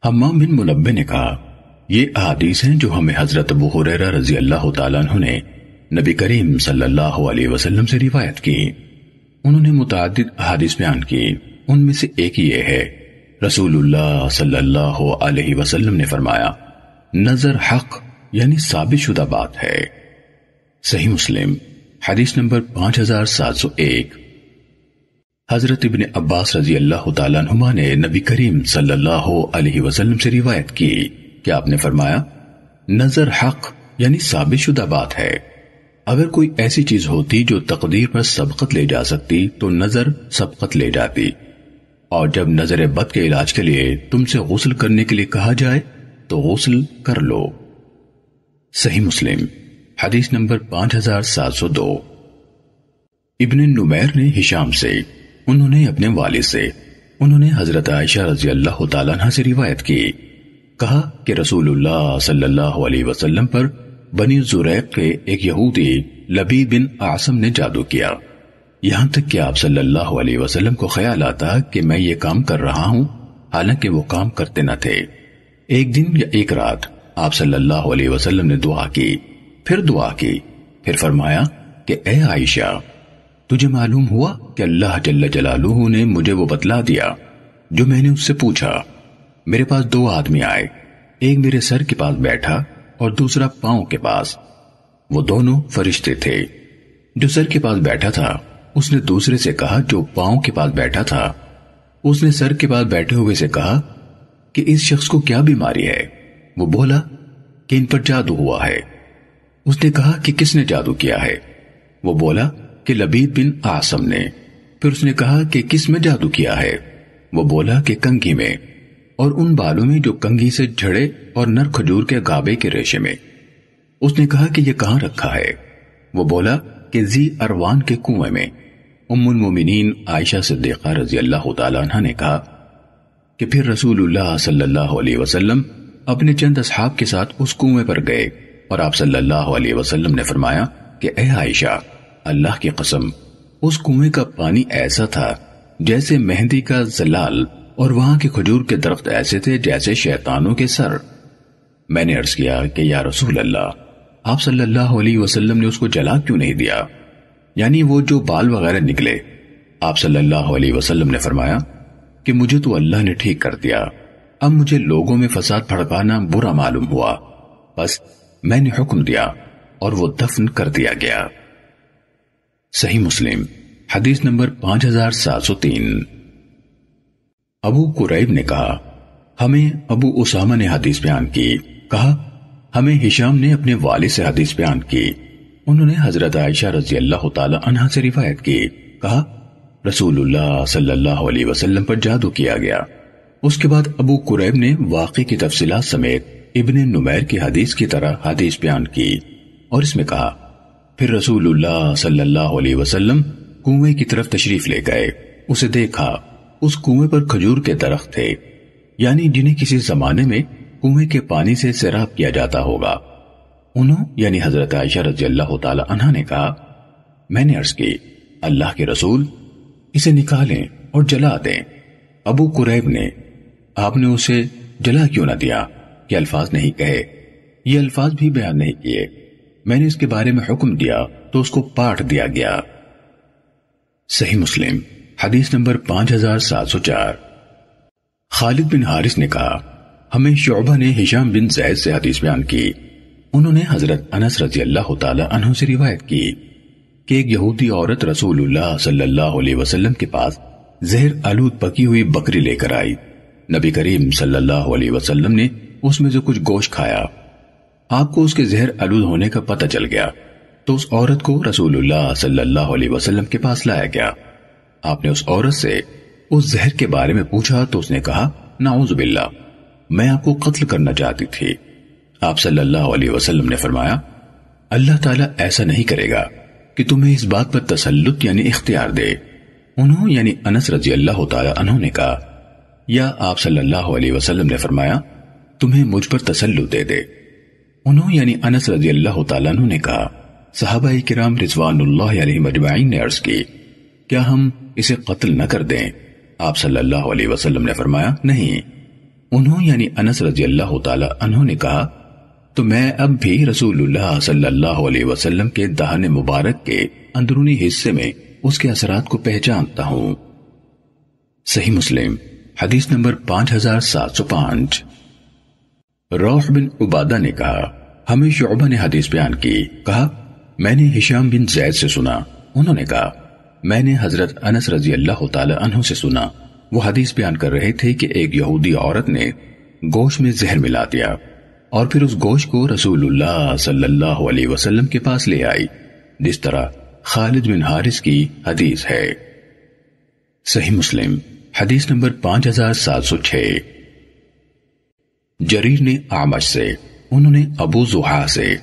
حمام بن منبہ نے کہا یہ احادیث ہیں جو ہمیں حضرت ابو ہریرہ رضی اللہ تعالیٰ عنہ نے نبی کریم صلی اللہ علیہ وسلم سے روایت کی۔ انہوں نے متعدد احادیث بیان کی، ان میں سے ایک یہ ہے، رسول اللہ صلی اللہ علیہ وسلم نے فرمایا نظر حق یعنی ثابت شدہ بات ہے۔ صحیح مسلم حدیث نمبر 5701۔ حضرت ابن عباس رضی اللہ تعالیٰ عنہما نے نبی کریم صلی اللہ علیہ وسلم سے روایت کی کہ آپ نے فرمایا نظر حق یعنی ثابت شدہ بات ہے۔ اگر کوئی ایسی چیز ہوتی جو تقدیر پر سبقت لے جا سکتی تو نظر سبقت لے جاتی، اور جب نظر بد کے علاج کے لیے تم سے غسل کرنے کے لیے کہا جائے تو غسل کر لو۔ صحیح مسلم حدیث نمبر 5702۔ ابن نمیر نے ہشام سے، انہوں نے اپنے والد سے، انہوں نے حضرت عائشہ رضی اللہ تعالیٰ عنہ سے روایت کی، کہا کہ رسول اللہ صلی اللہ علیہ وسلم پر بنی زریق کے ایک یہودی لبید بن اعصم نے جادو کیا، یہاں تک کہ آپ صلی اللہ علیہ وسلم کو خیال آتا کہ میں یہ کام کر رہا ہوں، حالانکہ وہ کام کرتے نہ تھے۔ ایک دن یا ایک رات آپ صلی اللہ علیہ وسلم نے دعا کی، پھر فرمایا کہ اے عائشہ، تجھے معلوم ہوا کہ اللہ جل جلالہ نے مجھے وہ بتلا دیا جو میں نے اس سے پوچھا۔ میرے پاس دو آدمی آئے، ایک میرے سر کے پاس بیٹھا اور دوسرا پاؤں کے پاس، وہ دونوں فرشتے تھے۔ جو سر کے پاس بیٹھا تھا اس نے دوسرے سے کہا جو پاؤں کے پاس بیٹھا تھا، اس نے سر کے پاس بیٹھے ہوئے سے کہا کہ اس شخص کو کیا بیماری ہے؟ وہ بولا کہ ان پر جادو ہوا ہے۔ اس نے کہا کہ کس نے جادو کیا ہے؟ وہ بولا کہ لبید بن اعصم نے۔ پھر اس نے کہا کہ کس میں جادو کیا ہے؟ وہ بولا کہ کنگھی میں، اور ان بالوں میں جو کنگھی سے جھڑے اور نر کھجور کے گابے کے ریشے میں۔ اس نے کہا کہ یہ کہاں رکھا ہے؟ وہ بولا کہ ذی اروان کے کنویں میں۔ ام المومنین عائشہ صدیقہ رضی اللہ تعالیٰ عنہ نے کہا کہ پھر رسول اللہ صلی اللہ علیہ وسلم اپنے چند اصحاب کے ساتھ اس کنویں پر گئے، اور آپ صلی اللہ علیہ وسلم نے فرمایا کہ اے عائشہ، اللہ کی قسم اس کنویں کا پانی ایسا تھا جیسے مہندی کا زلال، اور وہاں کے کھجور کے درخت ایسے تھے جیسے شیطانوں کے سر۔ میں نے عرض کیا کہ یا رسول اللہ، آپ صلی اللہ علیہ وسلم نے اس کو جلا کیوں نہیں دیا، یعنی وہ جو بال وغیرہ نکلے؟ آپ صلی اللہ علیہ وسلم نے فرمایا کہ مجھے تو اللہ نے ٹھیک کر دیا، اب مجھے لوگوں میں فساد بھڑکانا برا معلوم ہوا، بس میں نے حکم دیا اور وہ دفن کر دیا گیا۔ صحیح مسلم حدیث نمبر 5703۔ ابو قریب نے کہا ہمیں ابو اسامہ نے حدیث بیان کی، کہا ہمیں ہشام نے اپنے والد سے حدیث بیان کی، انہوں نے حضرت عائشہ رضی اللہ تعالی عنہ سے روایت کی، کہا رسول اللہ صلی اللہ علیہ وسلم پر جادو کیا گیا۔ اس کے بعد ابو قریب نے واقعے کی تفصیلات سمیت ابن نمیر کی حدیث کی طرح حدیث بیان کی، اور اس میں کہا پھر رسول اللہ صلی اللہ علیہ وسلم کنویں کی طرف تشریف لے گئے، اسے دیکھا، اس کنویں پر کھجور کے درخت تھے، یعنی جنہیں کسی زمانے میں کنویں کے پانی سے سیراب کیا جاتا ہوگا۔ انہوں یعنی حضرت عائشہ رضی اللہ تعالی عنہ نے کہا میں نے عرض کی اللہ کے رسول، اسے نکالیں اور جلا دیں۔ ابو قریب نے آپ نے اسے جلا کیوں نہ دیا؟ یہ الفاظ نہیں کہے، یہ الفاظ بھی بیان نہیں کیے، میں نے اس کے بارے میں حکم دیا تو اس کو پاٹ دیا گیا۔ صحیح مسلم حدیث نمبر 5704۔ خالد بن حارث نے کہا ہمیں شعبہ نے ہشام بن زید سے حدیث بیان کی، انہوں نے حضرت انس رضی اللہ تعالی عنہ سے روایت کی کہ ایک یہودی عورت رسول اللہ صلی اللہ علیہ وسلم کے پاس زہر آلود پکی ہوئی بکری لے کر آئی۔ نبی کریم صلی اللہ علیہ وسلم نے اس میں سے کچھ گوشت کھایا، آپ کو اس کے زہر آلود ہونے کا پتہ چل گیا تو اس عورت کو رسول اللہ صلی اللہ علیہ وسلم کے پاس لایا گیا۔ آپ نے اس عورت سے اس زہر کے بارے میں پوچھا تو اس نے کہا نعوذ باللہ، میں آپ کو قتل کرنا چاہتی تھی۔ آپ صلی اللہ علیہ وسلم نے فرمایا اللہ تعالیٰ ایسا نہیں کرے گا کہ تمہیں اس بات پر تسلط یعنی اختیار دے۔ انہوں یعنی انس رضی اللہ تعالیٰ عنہ نے کہا یا آپ صلی اللہ علیہ وسلم نے فرمایا تمہیں مجھ پر تسلط دے دے۔ انہوں یعنی انس رضی اللہ تعالیٰ عنہ نے کہا صحابہ کرام رضوان اللہ علیہ مجمعین نے عرض کی کیا ہم اسے قتل نہ کر دیں؟ آپ صلی اللہ علیہ وسلم نے فرمایا نہیں، انہوں یعنی انس رضی اللہ تعالی عنہ نے کہا تو میں اب بھی رسول اللہ صلی اللہ علیہ وسلم کے دہن مبارک کے اندرونی حصے میں اس کے اثرات کو پہچانتا ہوں۔ صحیح مسلم حدیث نمبر 5705۔ روح بن عبادہ نے کہا ہمیں شعبہ نے حدیث بیان کی، کہا میں نے ہشام بن زید سے سنا، انہوں نے کہا میں نے حضرت انس رضی اللہ تعالی عنہ سے سنا، وہ حدیث بیان کر رہے تھے کہ ایک یہودی عورت نے گوشت میں زہر ملا دیا اور پھر اس گوشت کو رسول اللہ صلی اللہ علیہ وسلم کے پاس لے آئی، جس طرح خالد بن حارث کی حدیث ہے۔ صحیح مسلم حدیث نمبر 5706۔ جریر نے اعمش سے، انہوں نے ابو زحا سے،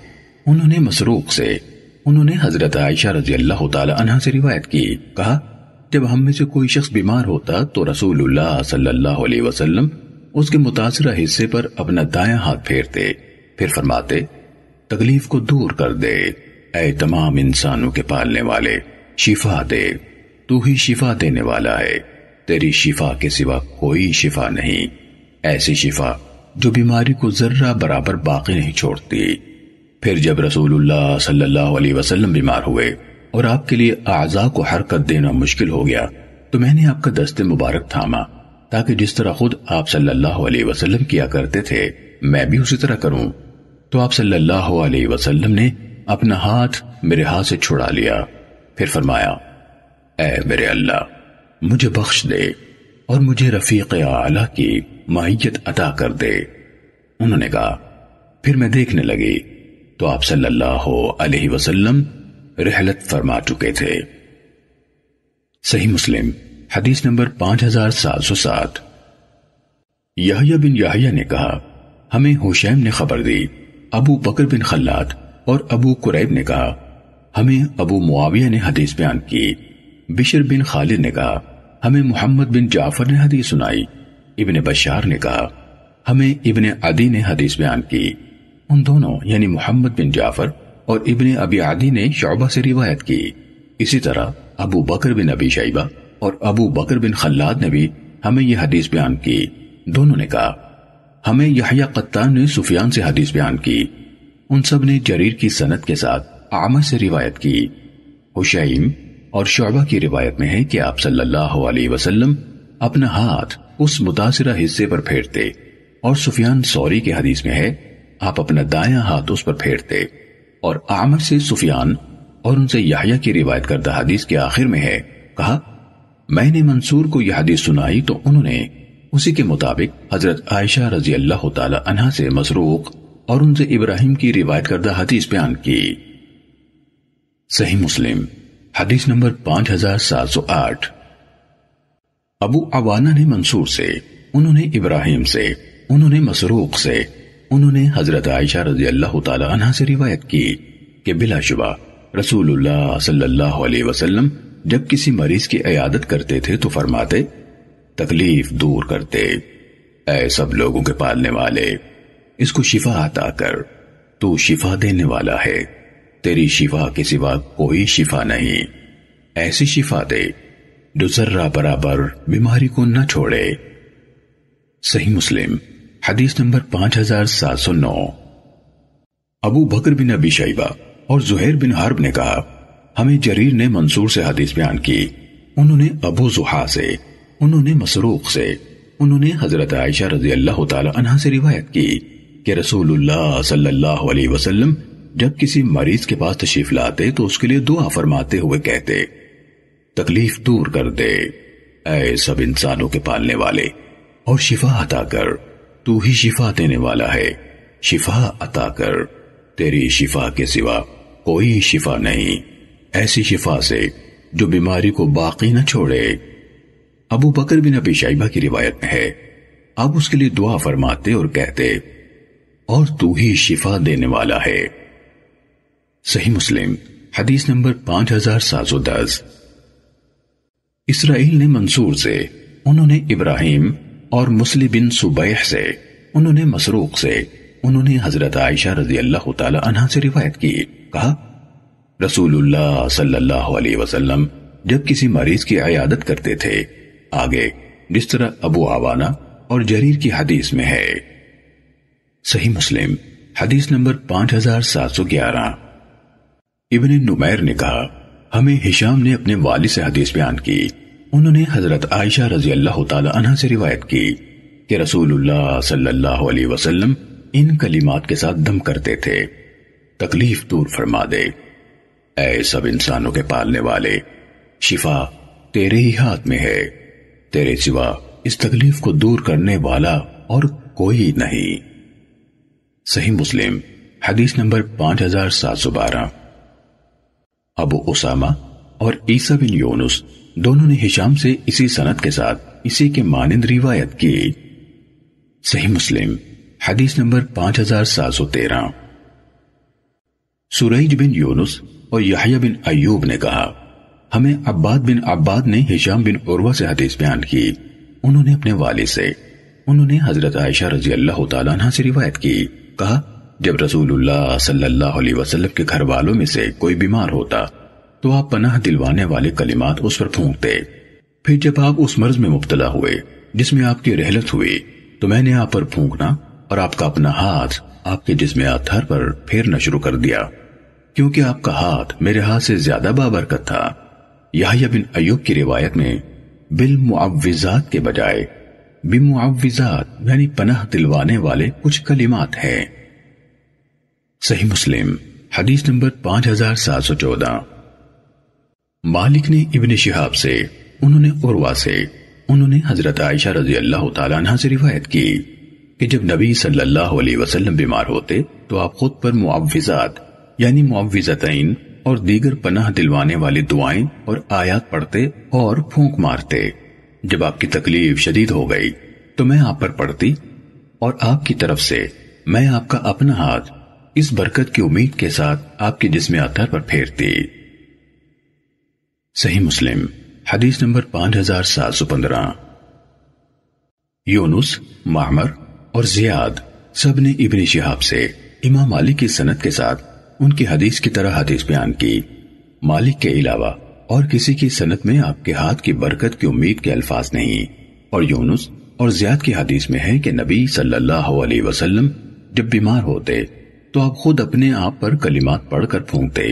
انہوں نے مسروق سے، انہوں نے حضرت عائشہ رضی اللہ تعالی عنہ سے روایت کی، کہا جب ہم میں سے کوئی شخص بیمار ہوتا تو رسول اللہ صلی اللہ علیہ وسلم اس کے متاثرہ حصے پر اپنا دایاں ہاتھ پھیرتے، پھر فرماتے تکلیف کو دور کر دے، اے تمام انسانوں کے پالنے والے، شفا دے، تو ہی شفا دینے والا ہے، تیری شفا کے سوا کوئی شفا نہیں، ایسی شفا جو بیماری کو ذرہ برابر باقی نہیں چھوڑتی۔ پھر جب رسول اللہ صلی اللہ علیہ وسلم بیمار ہوئے اور آپ کے لیے اعضاء کو حرکت دینا مشکل ہو گیا تو میں نے آپ کا دست مبارک تھاما تاکہ جس طرح خود آپ صلی اللہ علیہ وسلم کیا کرتے تھے میں بھی اسی طرح کروں، تو آپ صلی اللہ علیہ وسلم نے اپنا ہاتھ میرے ہاتھ سے چھڑا لیا، پھر فرمایا اے میرے اللہ مجھے بخش دے اور مجھے رفیق اعلیٰ کی معیت عطا کر دے۔ انہوں نے کہا پھر میں دیکھنے لگی تو آپ صلی اللہ علیہ وسلم رحلت فرما چکے تھے۔ صحیح مسلم حدیث نمبر 5707۔ یحییٰ بن یحییٰ نے کہا ہمیں حشیم نے خبر دی، ابو بکر بن خلاد اور ابو قریب نے کہا ہمیں ابو معاویہ نے حدیث بیان کی، بشر بن خالد نے کہا ہمیں محمد بن جعفر نے حدیث سنائی، ابن بشار نے کہا ہمیں ابن عدی نے حدیث بیان کی۔ ان دونوں یعنی محمد بن جعفر اور ابن ابی عدی نے شعبہ سے روایت کی۔ اسی طرح ابو بکر بن ابی شیبہ اور ابو بکر بن خلاد نے بھی ہمیں یہ حدیث بیان کی۔ دونوں نے کہا ہمیں یحییٰ قطان نے سفیان سے حدیث بیان کی۔ ان سب نے جریر کی سند کے ساتھ اعمش سے روایت کی۔ حشیم اور شعبہ کی روایت میں ہے کہ آپ صلی اللہ علیہ وسلم اپنا ہاتھ اس متاثرہ حصے پر پھیرتے، اور سفیان ثوری کے حدیث میں ہے آپ اپنا دایاں ہاتھ اس پر پھیرتے، اور اعمش سے سفیان اور ان سے یحییٰ کی روایت کردہ حدیث کے آخر میں ہے کہا میں نے منصور کو یہ حدیث سنائی تو انہوں نے اسی کے مطابق حضرت عائشہ رضی اللہ تعالی عنہا سے مسروق اور ان سے ابراہیم کی روایت کردہ حدیث بیان کی۔ صحیح مسلم حدیث نمبر 5708۔ ابو عوانہ نے منصور سے، انہوں نے ابراہیم سے، انہوں نے مسروق سے، انہوں نے حضرت عائشہ رضی اللہ تعالی عنہا سے روایت کی کہ بلا شبہ رسول اللہ صلی اللہ علیہ وسلم جب کسی مریض کی عیادت کرتے تھے تو فرماتے تکلیف دور کرتے، اے سب لوگوں کے پالنے والے اس کو شفا عطا کر، تو شفا دینے والا ہے، تیری شفا کے سوا کوئی شفا نہیں، ایسی شفا دے جو ذرہ برابر بیماری کو نہ چھوڑے۔ صحیح مسلم حدیث نمبر 5709۔ ابو بکر بن ابی شیبہ اور زہیر بن حرب نے کہا ہمیں جریر نے منصور سے حدیث بیان کی، انہوں نے ابو زحا سے، انہوں نے مسروق سے، انہوں نے حضرت عائشہ رضی اللہ تعالی عنہا سے روایت کی کہ رسول اللہ صلی اللہ علیہ وسلم جب کسی مریض کے پاس تشریف لاتے تو اس کے لیے دعا فرماتے ہوئے کہتے تکلیف دور کر دے، اے سب انسانوں کے پالنے والے، اور شفا عطا کر، تو ہی شفا دینے والا ہے، شفا عطا کر، تیری شفا کے سوا کوئی شفا نہیں، ایسی شفا سے جو بیماری کو باقی نہ چھوڑے۔ ابو بکر بن ابی شیبہ کی روایت میں ہے آپ اس کے لیے دعا فرماتے اور کہتے اور تو ہی شفا دینے والا ہے۔ صحیح مسلم حدیث نمبر 5710۔ اسرائیل نے منصور سے، انہوں نے ابراہیم اور مسلم بن صبیح سے، انہوں نے مسروق سے، انہوں نے حضرت عائشہ رضی اللہ تعالی عنہا سے روایت کی، کہا رسول اللہ صلی اللہ علیہ وسلم جب کسی مریض کی عیادت کرتے تھے، آگے جس طرح ابو عوانہ اور جریر کی حدیث میں ہے۔ صحیح مسلم حدیث نمبر 5711۔ ابن نمیر نے کہا ہمیں ہشام نے اپنے والد سے حدیث بیان کی، انہوں نے حضرت عائشہ رضی اللہ تعالی عنہ سے روایت کی کہ رسول اللہ صلی اللہ علیہ وسلم ان کلمات کے ساتھ دم کرتے تھے: تکلیف دور فرما دے، اے سب انسانوں کے پالنے والے، شفا تیرے ہی ہاتھ میں ہے، تیرے سوا اس تکلیف کو دور کرنے والا اور کوئی نہیں۔ صحیح مسلم حدیث نمبر 5712۔ ابو اسامہ اور عیسیٰ بن یونس دونوں نے ہشام سے اسی سند کے ساتھ اسی کے مانند روایت کی۔ صحیح مسلم حدیث نمبر 5713۔ سریج بن یونس اور یحییٰ بن ایوب نے کہا ہمیں عباد بن عباد نے ہشام بن عروہ سے حدیث بیان کی، انہوں نے اپنے والد سے، انہوں نے حضرت عائشہ رضی اللہ تعالیٰ عنہ سے روایت کی، کہا جب رسول اللہ صلی اللہ علیہ وسلم کے گھر والوں میں سے کوئی بیمار ہوتا تو آپ پناہ دلوانے والے کلمات اس پر پھونکتے، پھر جب آپ اس مرض میں مبتلا ہوئے جس میں آپ کی رحلت ہوئی تو میں نے آپ پر پھونکنا اور آپ کا اپنا ہاتھ آپ کے جسم اطہر پر پھیرنا شروع کر دیا، کیونکہ آپ کا ہاتھ میرے ہاتھ سے زیادہ بابرکت تھا۔ یحییٰ بن ایوب کی روایت میں بالمعوذات کے بجائے بمعوذات یعنی پناہ دلوانے والے کچھ کلمات ہیں۔ صحیح مسلم حدیث نمبر 5714۔ مالک نے ابن شہاب سے، انہوں نے عروہ سے، انہوں نے حضرت عائشہ رضی اللہ تعالیٰ عنہ سے روایت کی کہ جب نبی صلی اللہ علیہ وسلم بیمار ہوتے تو آپ خود پر معوذات یعنی معوذتین اور دیگر پناہ دلوانے والی دعائیں اور آیات پڑھتے اور پھونک مارتے۔ جب آپ کی تکلیف شدید ہو گئی تو میں آپ پر پڑھتی اور آپ کی طرف سے میں آپ کا اپنا ہاتھ اس برکت کی امید کے ساتھ آپ کے جسم اطہر پر پھیرتی۔ صحیح مسلم حدیث نمبر 5715۔ یونس، معمر اور زیاد سب نے ابن شہاب سے امام مالک کی سند کے ساتھ ان کی حدیث کی طرح حدیث بیان کی۔ مالک کے علاوہ اور کسی کی سند میں آپ کے ہاتھ کی برکت کی امید کے الفاظ نہیں، اور یونس اور زیاد کی حدیث میں ہے کہ نبی صلی اللہ علیہ وسلم جب بیمار ہوتے تو آپ خود اپنے آپ پر کلمات پڑھ کر پھونکتے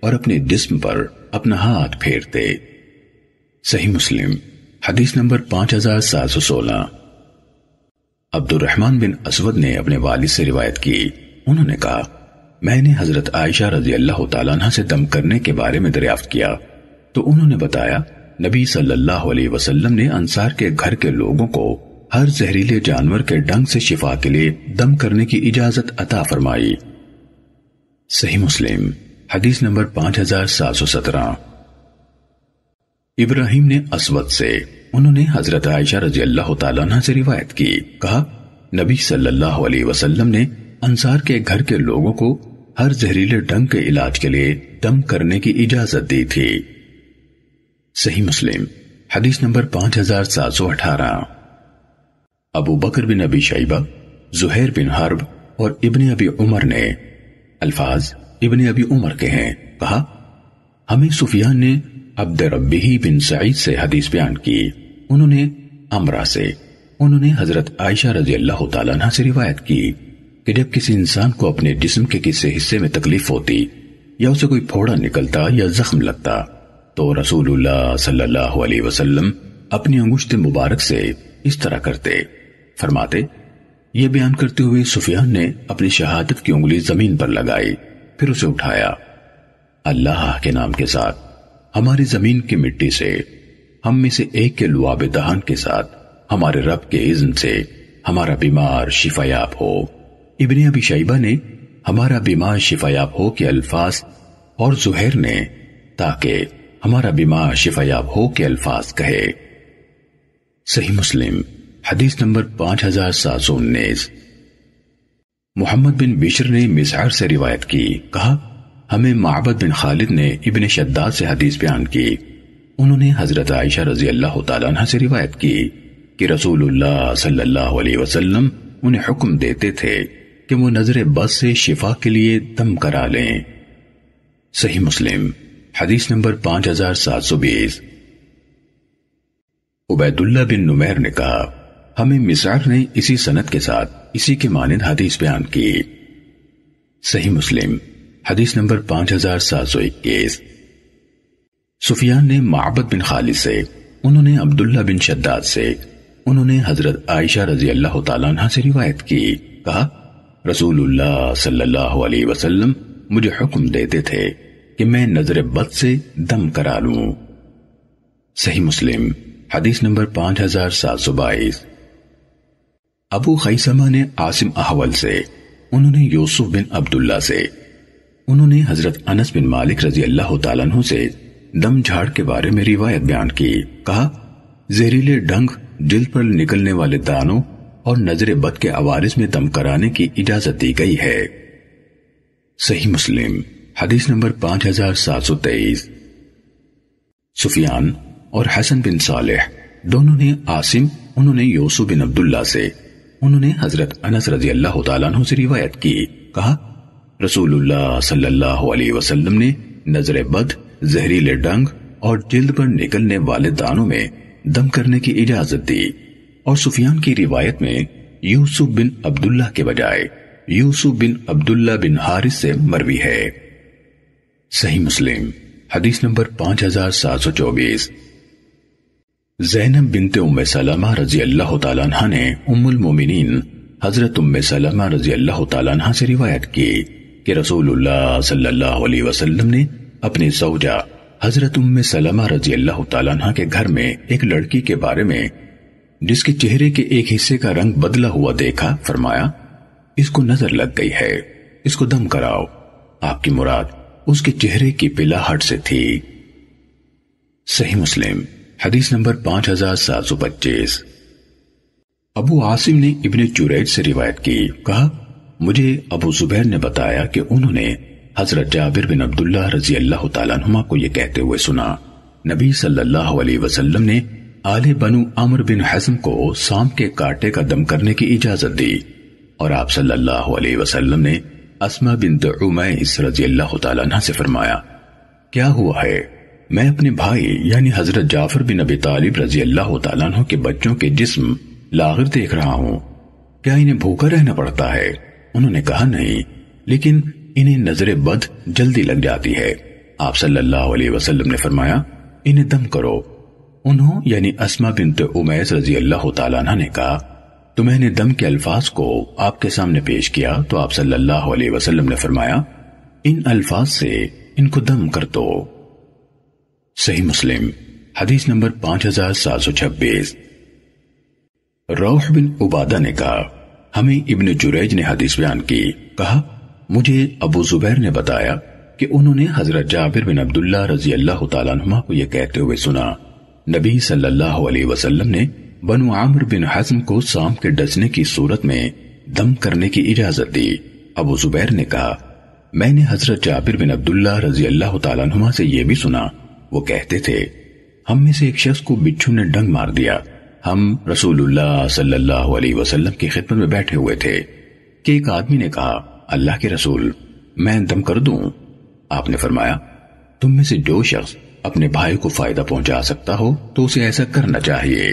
اور اپنے جسم پر اپنا ہاتھ پھیرتے۔ صحیح مسلم حدیث نمبر 5716۔ عبد الرحمن بن اسود نے اپنے والد سے روایت کی، انہوں نے کہا میں نے حضرت عائشہ رضی اللہ تعالیٰ عنہ سے دم کرنے کے بارے میں دریافت کیا تو انہوں نے بتایا نبی صلی اللہ علیہ وسلم نے انصار کے گھر کے لوگوں کو ہر زہریلے جانور کے ڈنگ سے شفا کے لیے دم کرنے کی اجازت عطا فرمائی۔ صحیح مسلم حدیث نمبر 5717۔ ابراہیم نے اسود سے، انہوں نے حضرت عائشہ رضی اللہ تعالیٰ عنہ سے روایت کی، کہا نبی صلی اللہ علیہ وسلم نے انصار کے گھر کے لوگوں کو ہر زہریلے ڈنگ کے علاج کے لیے دم کرنے کی اجازت دی تھی۔ صحیح مسلم حدیث نمبر 5718۔ ابو بکر بن ابی شیبہ، زہیر بن حرب اور ابن ابی عمر نے، الفاظ ابن ابی عمر کے ہیں، کہا ہمیں سفیان نے عبد ربیہ بن سعید سے حدیث بیان کی، انہوں نے امرہ سے، انہوں نے حضرت عائشہ رضی اللہ تعالیٰ عنہ سے روایت کی کہ جب کسی انسان کو اپنے جسم کے کسی حصے میں تکلیف ہوتی یا اسے کوئی پھوڑا نکلتا یا زخم لگتا تو رسول اللہ صلی اللہ علیہ وسلم اپنی انگشت مبارک سے اس طرح کرتے، فرماتے یہ بیان کرتے ہوئے سفیان نے اپنی شہادت کی انگلی زمین پر لگائی، پھر اسے اٹھایا، اللہ کے نام کے ساتھ ہماری زمین کی مٹی سے ہم میں سے ایک کے لعاب دہان کے ساتھ ہمارے رب کے اذن سے ہمارا بیمار شفا یاب ہو۔ ابن ابی شیبہ نے ہمارا بیمار شفا یاب ہو کے الفاظ اور زہیر نے تاکہ ہمارا بیمار شفا یاب ہو کے الفاظ کہے۔ صحیح مسلم حدیث نمبر 5719۔ محمد بن بشر نے مسعر سے روایت کی، کہا ہمیں معبد بن خالد نے ابن شداد سے حدیث بیان کی، انہوں نے حضرت عائشہ رضی اللہ تعالیٰ عنہ سے روایت کی کہ رسول اللہ صلی اللہ علیہ وسلم انہیں حکم دیتے تھے کہ وہ نظر بد سے شفا کے لیے دم کرا لیں۔ صحیح مسلم حدیث نمبر 5720۔ عبید اللہ بن نمیر نے کہا ہمیں مسعر نے اسی سند کے ساتھ اسی کے مانند حدیث بیان کی۔ صحیح مسلم حدیث نمبر 5721۔ سفیان نے معبد بن خالد سے، انہوں نے عبداللہ بن شداد سے، انہوں نے حضرت عائشہ رضی اللہ تعالیٰ عنہ سے روایت کی، کہا رسول اللہ صلی اللہ علیہ وسلم مجھے حکم دیتے تھے کہ میں نظر بد سے دم کرا لوں۔ صحیح مسلم حدیث نمبر 5722۔ ابو خیثمہ نے عاصم احول سے، انہوں نے یوسف بن عبداللہ سے، انہوں نے حضرت انس بن مالک رضی اللہ تعالیٰ عنہ سے دم جھاڑ کے بارے میں روایت بیان کی، کہا زہریلے ڈنگ، جلد پر نکلنے والے دانوں اور نظر بد کے عوارض میں دم کرانے کی اجازت دی گئی ہے۔ صحیح مسلم حدیث نمبر 5723۔ سفیان اور حسن بن صالح دونوں نے عاصم، انہوں نے یوسف بن عبداللہ سے، انہوں نے حضرت انس رضی اللہ تعالیٰ عنہ سے روایت کی، کہا رسول اللہ صلی اللہ علیہ وسلم نے نظر بد، زہریلے ڈنگ اور جلد پر نکلنے والے دانوں میں دم کرنے کی اجازت دی، اور سفیان کی روایت میں یوسف بن عبداللہ کے بجائے یوسف بن عبداللہ بن حارث سے مروی ہے۔ صحیح مسلم حدیث نمبر 5724۔ زینب بنت ام سلمہ رضی اللہ تعالیٰ عنہ نے ام المومنین حضرت ام سلمہ رضی اللہ تعالیٰ عنہ سے روایت کی کہ رسول اللہ صلی اللہ علیہ وسلم نے اپنی زوجہ حضرت ام سلمہ رضی اللہ تعالیٰ عنہ کے گھر میں ایک لڑکی کے بارے میں جس کے چہرے کے ایک حصے کا رنگ بدلا ہوا دیکھا، فرمایا اس کو نظر لگ گئی ہے، اس کو دم کراؤ۔ آپ کی مراد اس کے چہرے کی پلاہٹ سے تھی۔ صحیح مسلم حدیث نمبر 5725۔ ابو عاصم نے ابن جریج سے روایت کی، کہا مجھے ابو زبیر نے بتایا کہ انہوں نے حضرت جابر بن عبداللہ رضی اللہ تعالیٰ عنہما کو یہ کہتے ہوئے سنا، نبی صلی اللہ علیہ وسلم نے آل بنو عمرو بن حزم کو سام کے کانٹے کا دم کرنے کی اجازت دی، اور آپ صلی اللہ علیہ وسلم نے اسما بنت عمیس رضی اللہ تعالیٰ عنہ سے فرمایا کیا ہوا ہے؟ میں اپنے بھائی یعنی حضرت جعفر بن ابی طالب رضی اللہ تعالیٰ عنہ کے بچوں کے جسم لاغر دیکھ رہا ہوں، کیا انہیں بھوکا رہنا پڑتا ہے؟ انہوں نے کہا نہیں، لیکن انہیں نظر بد جلدی لگ جاتی ہے۔ آپ صلی اللہ علیہ وسلم نے فرمایا انہیں دم کرو۔ انہوں یعنی اسما بنت عمیس رضی اللہ تعالیٰ عنہ نے کہا تو میں نے دم کے الفاظ کو آپ کے سامنے پیش کیا تو آپ صلی اللہ علیہ وسلم نے فرمایا ان الفاظ سے ان کو دم کر دو۔ صحیح مسلم حدیث نمبر 5726۔ روح بن عبادہ نے کہا ہمیں ابن جریج نے حدیث بیان کی، کہا مجھے ابو زبیر نے بتایا کہ انہوں نے حضرت جابر بن عبداللہ رضی اللہ تعالیٰ عنہما کو یہ کہتے ہوئے سنا، نبی صلی اللہ علیہ وسلم نے بنو عامر بن حزم کو سام کے ڈسنے کی صورت میں دم کرنے کی اجازت دی۔ ابو زبیر نے کہا میں نے حضرت جابر بن عبداللہ رضی اللہ تعالیٰ عنہما سے یہ بھی سنا، وہ کہتے تھے ہم میں سے ایک شخص کو بچھو نے ڈنگ مار دیا، ہم رسول اللہ صلی اللہ علیہ وسلم کی خدمت میں بیٹھے ہوئے تھے کہ ایک آدمی نے کہا اللہ کے رسول میں دم کر دوں؟ آپ نے فرمایا تم میں سے جو شخص اپنے بھائی کو فائدہ پہنچا سکتا ہو تو اسے ایسا کرنا چاہیے۔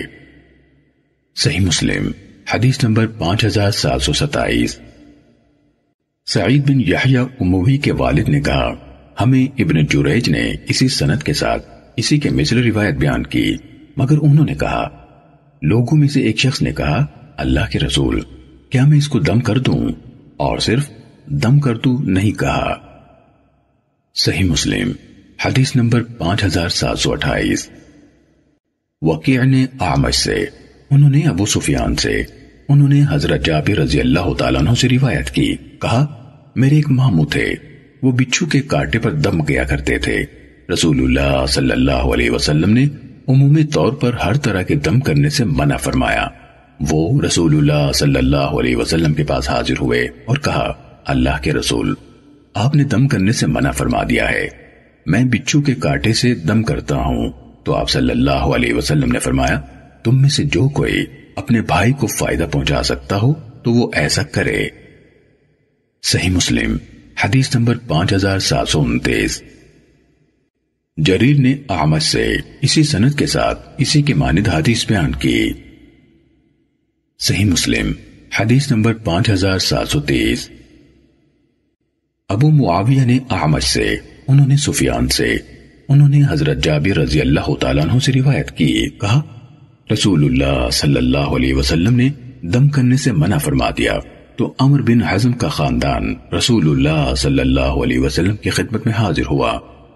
صحیح مسلم حدیث نمبر 5727۔ سعید بن یحییٰ اموی کے والد نے کہا ہمیں ابن جریج نے اسی سند کے ساتھ اسی کے مثل روایت بیان کی، مگر انہوں نے کہا لوگوں میں سے ایک شخص نے کہا اللہ کے رسول کیا میں اس کو دم کر دوں؟ اور صرف دم کر دوں نہیں کہا۔ صحیح مسلم حدیث نمبر 5728۔ وکیع نے اعمش سے، انہوں نے ابو سفیان سے، انہوں نے حضرت جابر رضی اللہ تعالیٰ عنہ سے روایت کی، کہا میرے ایک ماموں تھے، وہ بچھو کے کانٹے پر دم کیا کرتے تھے۔ رسول اللہ صلی اللہ علیہ وسلم نے عمومی طور پر ہر طرح کے دم کرنے سے منع فرمایا۔ وہ رسول اللہ صلی اللہ علیہ وسلم کے پاس حاضر ہوئے اور کہا اللہ کے رسول آپ نے دم کرنے سے منع فرما دیا ہے، میں بچھو کے کانٹے سے دم کرتا ہوں۔ تو آپ صلی اللہ علیہ وسلم نے فرمایا تم میں سے جو کوئی اپنے بھائی کو فائدہ پہنچا سکتا ہو تو وہ ایسا کرے۔ صحیح مسلم حدیث نمبر 5729۔ جریر نے اعمش سے اسی سند کے ساتھ اسی کے مانند حدیث بیان کی۔ صحیح مسلم حدیث نمبر 5723۔ ابو معاویہ نے اعمش سے، انہوں نے سفیان سے، انہوں نے حضرت جابر رضی اللہ تعالیٰ عنہ سے روایت کی، کہا رسول اللہ صلی اللہ علیہ وسلم نے دم کرنے سے منع فرما دیا تو عمر بن حزم کا خاندان رسول اللہ صلی اللہ علیہ وسلم کی خدمت میں حاضر ہوا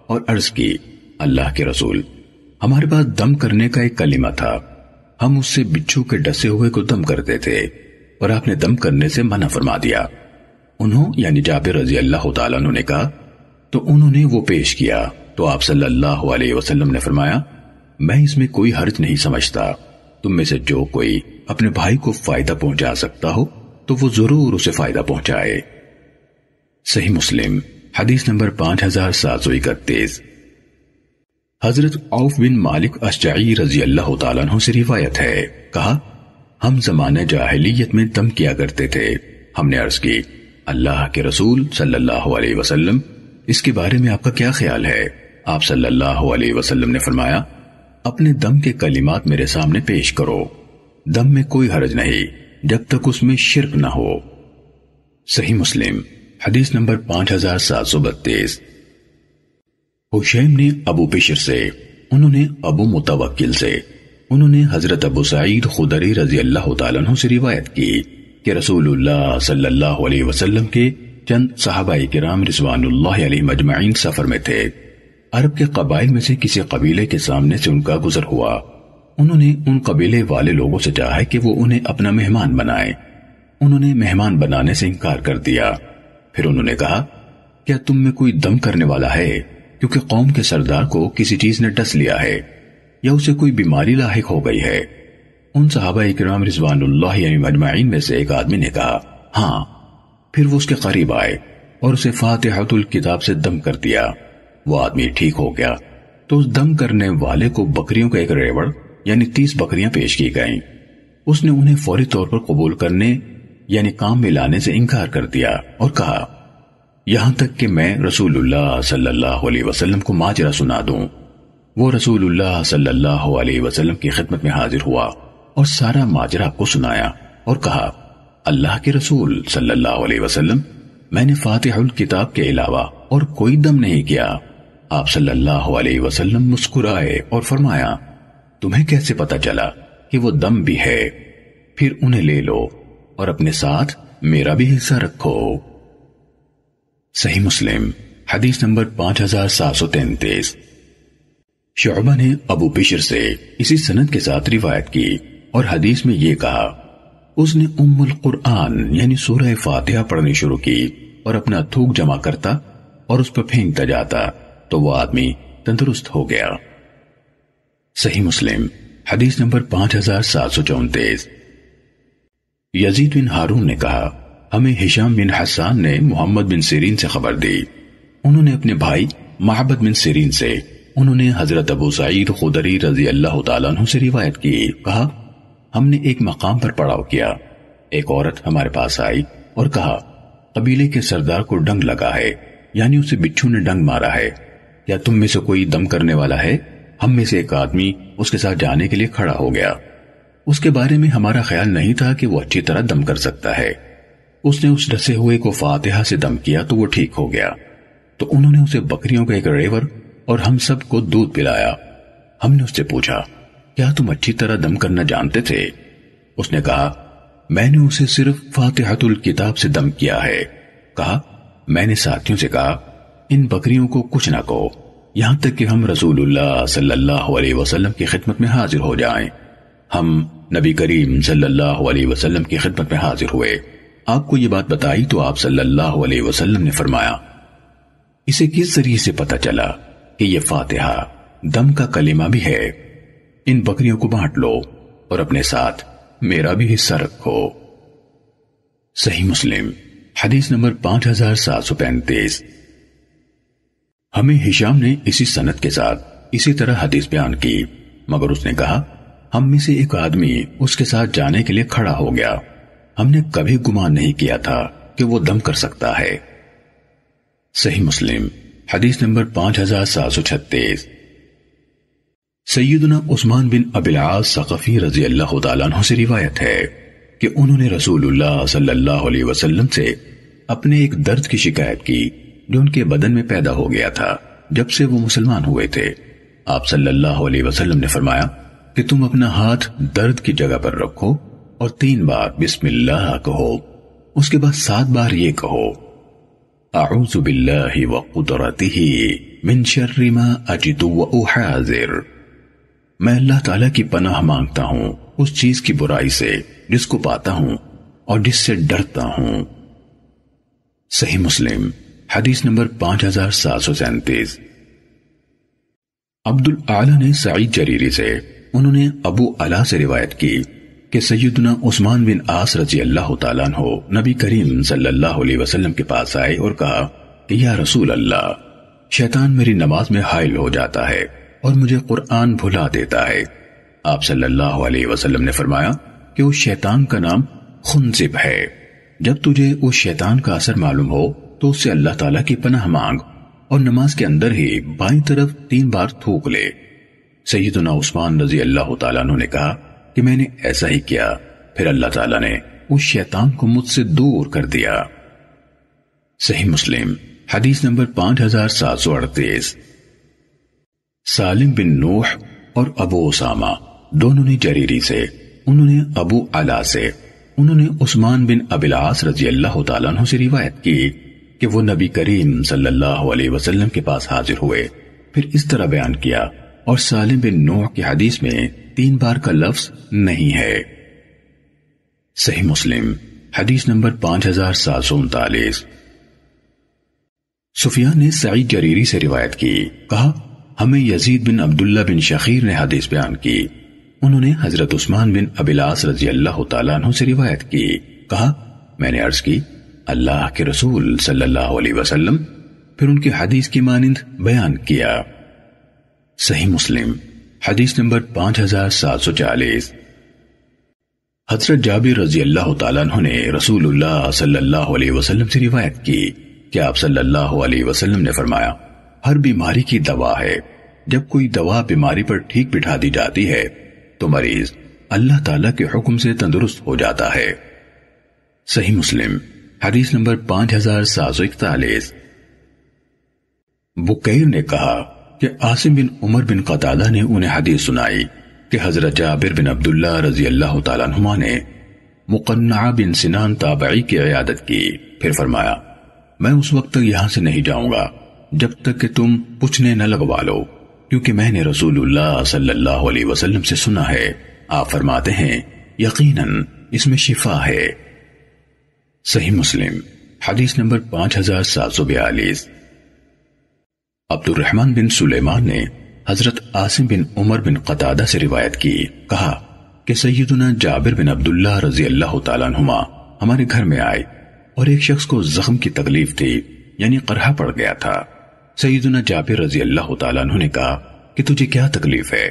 اور عرض کی، اللہ کے رسول، ہمارے پاس دم کرنے کا ایک کلمہ تھا، ہم اس سے بچھو کے ڈسے ہوئے کو دم کرتے تھے اور آپ نے دم کرنے سے منع فرما دیا۔ انہوں یعنی جابر رضی اللہ تعالیٰ عنہ نے کہا تو انہوں نے وہ پیش کیا تو آپ صلی اللہ علیہ وسلم نے فرمایا، میں اس میں کوئی حرج نہیں سمجھتا، تم میں سے جو کوئی اپنے بھائی کو فائدہ پہنچا سکتا ہو تو وہ ضرور اسے فائدہ پہنچائے۔ صحیح مسلم حدیث نمبر 5731۔ حضرت عوف بن مالک اشجعی رضی اللہ تعالیٰ عنہ سے روایت ہے، کہا ہم زمانہ جاہلیت میں دم کیا کرتے تھے، ہم نے عرض کی، اللہ کے رسول صلی اللہ علیہ وسلم اس کے بارے میں آپ کا کیا خیال ہے؟ آپ صلی اللہ علیہ وسلم نے فرمایا، اپنے دم کے کلمات میرے سامنے پیش کرو، دم میں کوئی حرج نہیں جب تک اس میں شرک نہ ہو۔ صحیح مسلم حدیث نمبر 5732۔ حشیم نے ابو بشر سے، انہوں نے ابو متوکل سے، انہوں نے حضرت ابو سعید خدری رضی اللہ تعالیٰ عنہ سے روایت کی کہ رسول اللہ صلی اللہ علیہ وسلم کے چند صحابہ کرام رضوان اللہ علیہ مجمعین سفر میں تھے، عرب کے قبائل میں سے کسی قبیلے کے سامنے سے ان کا گزر ہوا، انہوں نے ان قبیلے والے لوگوں سے چاہا کہ وہ انہیں اپنا مہمان بنائیں، انہوں نے مہمان بنانے سے انکار کر دیا، پھر انہوں نے کہا کیا تم میں کوئی دم کرنے والا ہے؟ کیونکہ قوم کے سردار کو کسی چیز نے ڈس لیا ہے یا اسے کوئی بیماری لاحق ہو گئی ہے۔ ان صحابہ کرام رضوان اللہ علیہ مجمعین میں سے ایک آدمی نے کہا ہاں، پھر وہ اس کے قریب آئے اور اسے فاتحۃ الکتاب سے دم کر دیا، وہ آدمی ٹھیک ہو گیا تو اس دم کرنے والے کو بکریوں کا ایک ریوڑ یعنی 30 بکریاں پیش کی گئیں، اس نے انہیں فوری طور پر قبول کرنے یعنی کام میں لانے سے انکار کر دیا اور کہا یہاں تک کہ میں رسول اللہ صلی اللہ علیہ وسلم کو ماجرا سنا دوں۔ وہ رسول اللہ صلی اللہ علیہ وسلم کی خدمت میں حاضر ہوا اور سارا ماجرا کو سنایا اور کہا اللہ کے رسول صلی اللہ علیہ وسلم، میں نے فاتح الکتاب کے علاوہ اور کوئی دم نہیں کیا۔ آپ صلی اللہ علیہ وسلم مسکرائے اور فرمایا تمہیں کیسے پتا چلا کہ وہ دم بھی ہے؟ پھر انہیں لے لو اور اپنے ساتھ میرا بھی حصہ رکھو۔ صحیح مسلم حدیث نمبر 5733۔ شعبہ نے ابو بشر سے اسی سند کے ساتھ روایت کی اور حدیث میں یہ کہا اس نے ام القرآن یعنی سورہ فاتحہ پڑھنی شروع کی اور اپنا تھوک جمع کرتا اور اس پر پھینکتا جاتا تو وہ آدمی تندرست ہو گیا۔ صحیح مسلم حدیث نمبر 5734۔ یزید بن ہارون نے کہا ہمیں ہشام بن حسان نے محمد بن سیرین سے خبر دی، انہوں نے اپنے بھائی معبد بن سیرین سے، انہوں نے حضرت ابو سعید خدری رضی اللہ تعالیٰ عنہ سے روایت کی، کہا ہم نے ایک مقام پر پڑاؤ کیا، ایک عورت ہمارے پاس آئی اور کہا قبیلے کے سردار کو ڈنگ لگا ہے یعنی اسے بچھو نے ڈنگ مارا ہے، کیا تم میں سے کوئی دم کرنے والا ہے؟ ہم میں سے ایک آدمی اس کے ساتھ جانے کے لیے کھڑا ہو گیا، اس کے بارے میں ہمارا خیال نہیں تھا کہ وہ اچھی طرح دم کر سکتا ہے، اس نے اس ڈسے ہوئے کو فاتحہ سے دم کیا تو وہ ٹھیک ہو گیا، تو انہوں نے اسے بکریوں کا ایک ریور اور ہم سب کو دودھ پلایا۔ ہم نے اس سے پوچھا کیا تم اچھی طرح دم کرنا جانتے تھے؟ اس نے کہا میں نے اسے صرف فاتحۃ الکتاب سے دم کیا ہے۔ کہا میں نے ساتھیوں سے کہا ان بکریوں کو کچھ نہ کہو یہاں تک کہ ہم رسول اللہ صلی اللہ علیہ وسلم کی خدمت میں حاضر ہو جائیں۔ ہم نبی کریم صلی اللہ علیہ وسلم کی خدمت میں حاضر ہوئے، آپ کو یہ بات بتائی تو آپ صلی اللہ علیہ وسلم نے فرمایا اسے کس ذریعے سے پتا چلا کہ یہ فاتحہ دم کا کلمہ بھی ہے؟ ان بکریوں کو بانٹ لو اور اپنے ساتھ میرا بھی حصہ رکھو۔ صحیح مسلم حدیث نمبر 5735۔ ہمیں ہشام نے اسی سند کے ساتھ اسی طرح حدیث بیان کی، مگر اس نے کہا ہم میں سے ایک آدمی اس کے ساتھ جانے کے لیے کھڑا ہو گیا، ہم نے کبھی گمان نہیں کیا تھا کہ وہ دم کر سکتا ہے۔ صحیح مسلم حدیث نمبر 5736۔ سیدنا عثمان بن ابی العاص ثقفی رضی اللہ تعالیٰ عنہ سے روایت ہے کہ انہوں نے رسول اللہ صلی اللہ علیہ وسلم سے اپنے ایک درد کی شکایت کی جو ان کے بدن میں پیدا ہو گیا تھا جب سے وہ مسلمان ہوئے تھے۔ آپ صلی اللہ علیہ وسلم نے فرمایا کہ تم اپنا ہاتھ درد کی جگہ پر رکھو اور 3 بار بسم اللہ کہو، اس کے بعد 7 بار یہ کہو اعوذ باللہ وقدرتہ من شر ما اجد واحاذر، میں اللہ تعالیٰ کی پناہ مانگتا ہوں اس چیز کی برائی سے جس کو پاتا ہوں اور جس سے ڈرتا ہوں۔ صحیح مسلم حدیث نمبر 5737۔ عبد الاعلی نے سعید جریری سے، انہوں نے ابو علا سے روایت کی کہ سیدنا عثمان بن عاص رضی اللہ تعالیٰ عنہ نبی کریم صلی اللہ علیہ وسلم کے پاس آئے اور کہا کہ یا رسول اللہ، شیطان میری نماز میں حائل ہو جاتا ہے اور مجھے قرآن بھلا دیتا ہے۔ آپ صلی اللہ علیہ وسلم نے فرمایا کہ اس شیطان کا نام خنزب ہے، جب تجھے اس شیطان کا اثر معلوم ہو تو اس سے اللہ تعالیٰ کی پناہ مانگ اور نماز کے اندر ہی بائیں طرف 3 بار تھوک لے۔ سیدنا عثمان رضی اللہ تعالیٰ عنہ نے کہا کہ میں نے ایسا ہی کیا، پھر اللہ تعالیٰ نے اس شیطان کو مجھ سے دور کر دیا۔ صحیح مسلم حدیث نمبر 5738۔ سالم بن نوح اور ابو اسامہ دونوں نے جریری سے، انہوں نے ابو علا سے، انہوں نے عثمان بن ابی العاص رضی اللہ تعالیٰ عنہ سے روایت کی کہ وہ نبی کریم صلی اللہ علیہ وسلم کے پاس حاضر ہوئے، پھر اس طرح بیان کیا، اور سالم بن نوح کی حدیث میں 3 بار کا لفظ نہیں ہے۔ صحیح مسلم حدیث نمبر 5739۔ سفیان نے سعید جریری سے روایت کی، کہا ہمیں یزید بن عبداللہ بن شخیر نے حدیث بیان کی، انہوں نے حضرت عثمان بن ابی العاص رضی اللہ تعالیٰ عنہ سے روایت کی، کہا میں نے عرض کی اللہ کے رسول صلی اللہ علیہ وسلم، پھر ان کی حدیث کی مانند بیان کیا۔ صحیح مسلم حدیث نمبر 5740۔ حضرت جابر رضی اللہ تعالیٰ عنہ نے رسول اللہ صلی اللہ علیہ وسلم سے روایت کی کہ آپ صلی اللہ علیہ وسلم نے فرمایا ہر بیماری کی دوا ہے، جب کوئی دوا بیماری پر ٹھیک بٹھا دی جاتی ہے تو مریض اللہ تعالیٰ کے حکم سے تندرست ہو جاتا ہے۔ صحیح مسلم حدیث نمبر 5741۔ بکیر نے کہا کہ عاصم بن عمر بن قتادہ نے انہیں حدیث سنائی کہ حضرت جابر بن عبداللہ رضی اللہ تعالیٰ عنہما نے مقنع بن سنان تابعی کی عیادت کی، پھر فرمایا میں اس وقت تک یہاں سے نہیں جاؤں گا جب تک کہ تم پوچھنے نہ لگوا لو، کیونکہ میں نے رسول اللہ صلی اللہ علیہ وسلم سے سنا ہے، آپ فرماتے ہیں یقیناً اس میں شفا ہے۔ صحیح مسلم حدیث نمبر 5742۔ عبد الرحمن بن سلیمان نے حضرت عاصم بن عمر بن قتادہ سے روایت کی، کہا کہ سیدنا جابر بن عبداللہ رضی اللہ تعالیٰ عنہما ہمارے گھر میں آئے اور ایک شخص کو زخم کی تکلیف تھی، یعنی قرحہ پڑ گیا تھا۔ سیدنا جابر رضی اللہ تعالیٰ عنہ نے کہا کہ تجھے کیا تکلیف ہے؟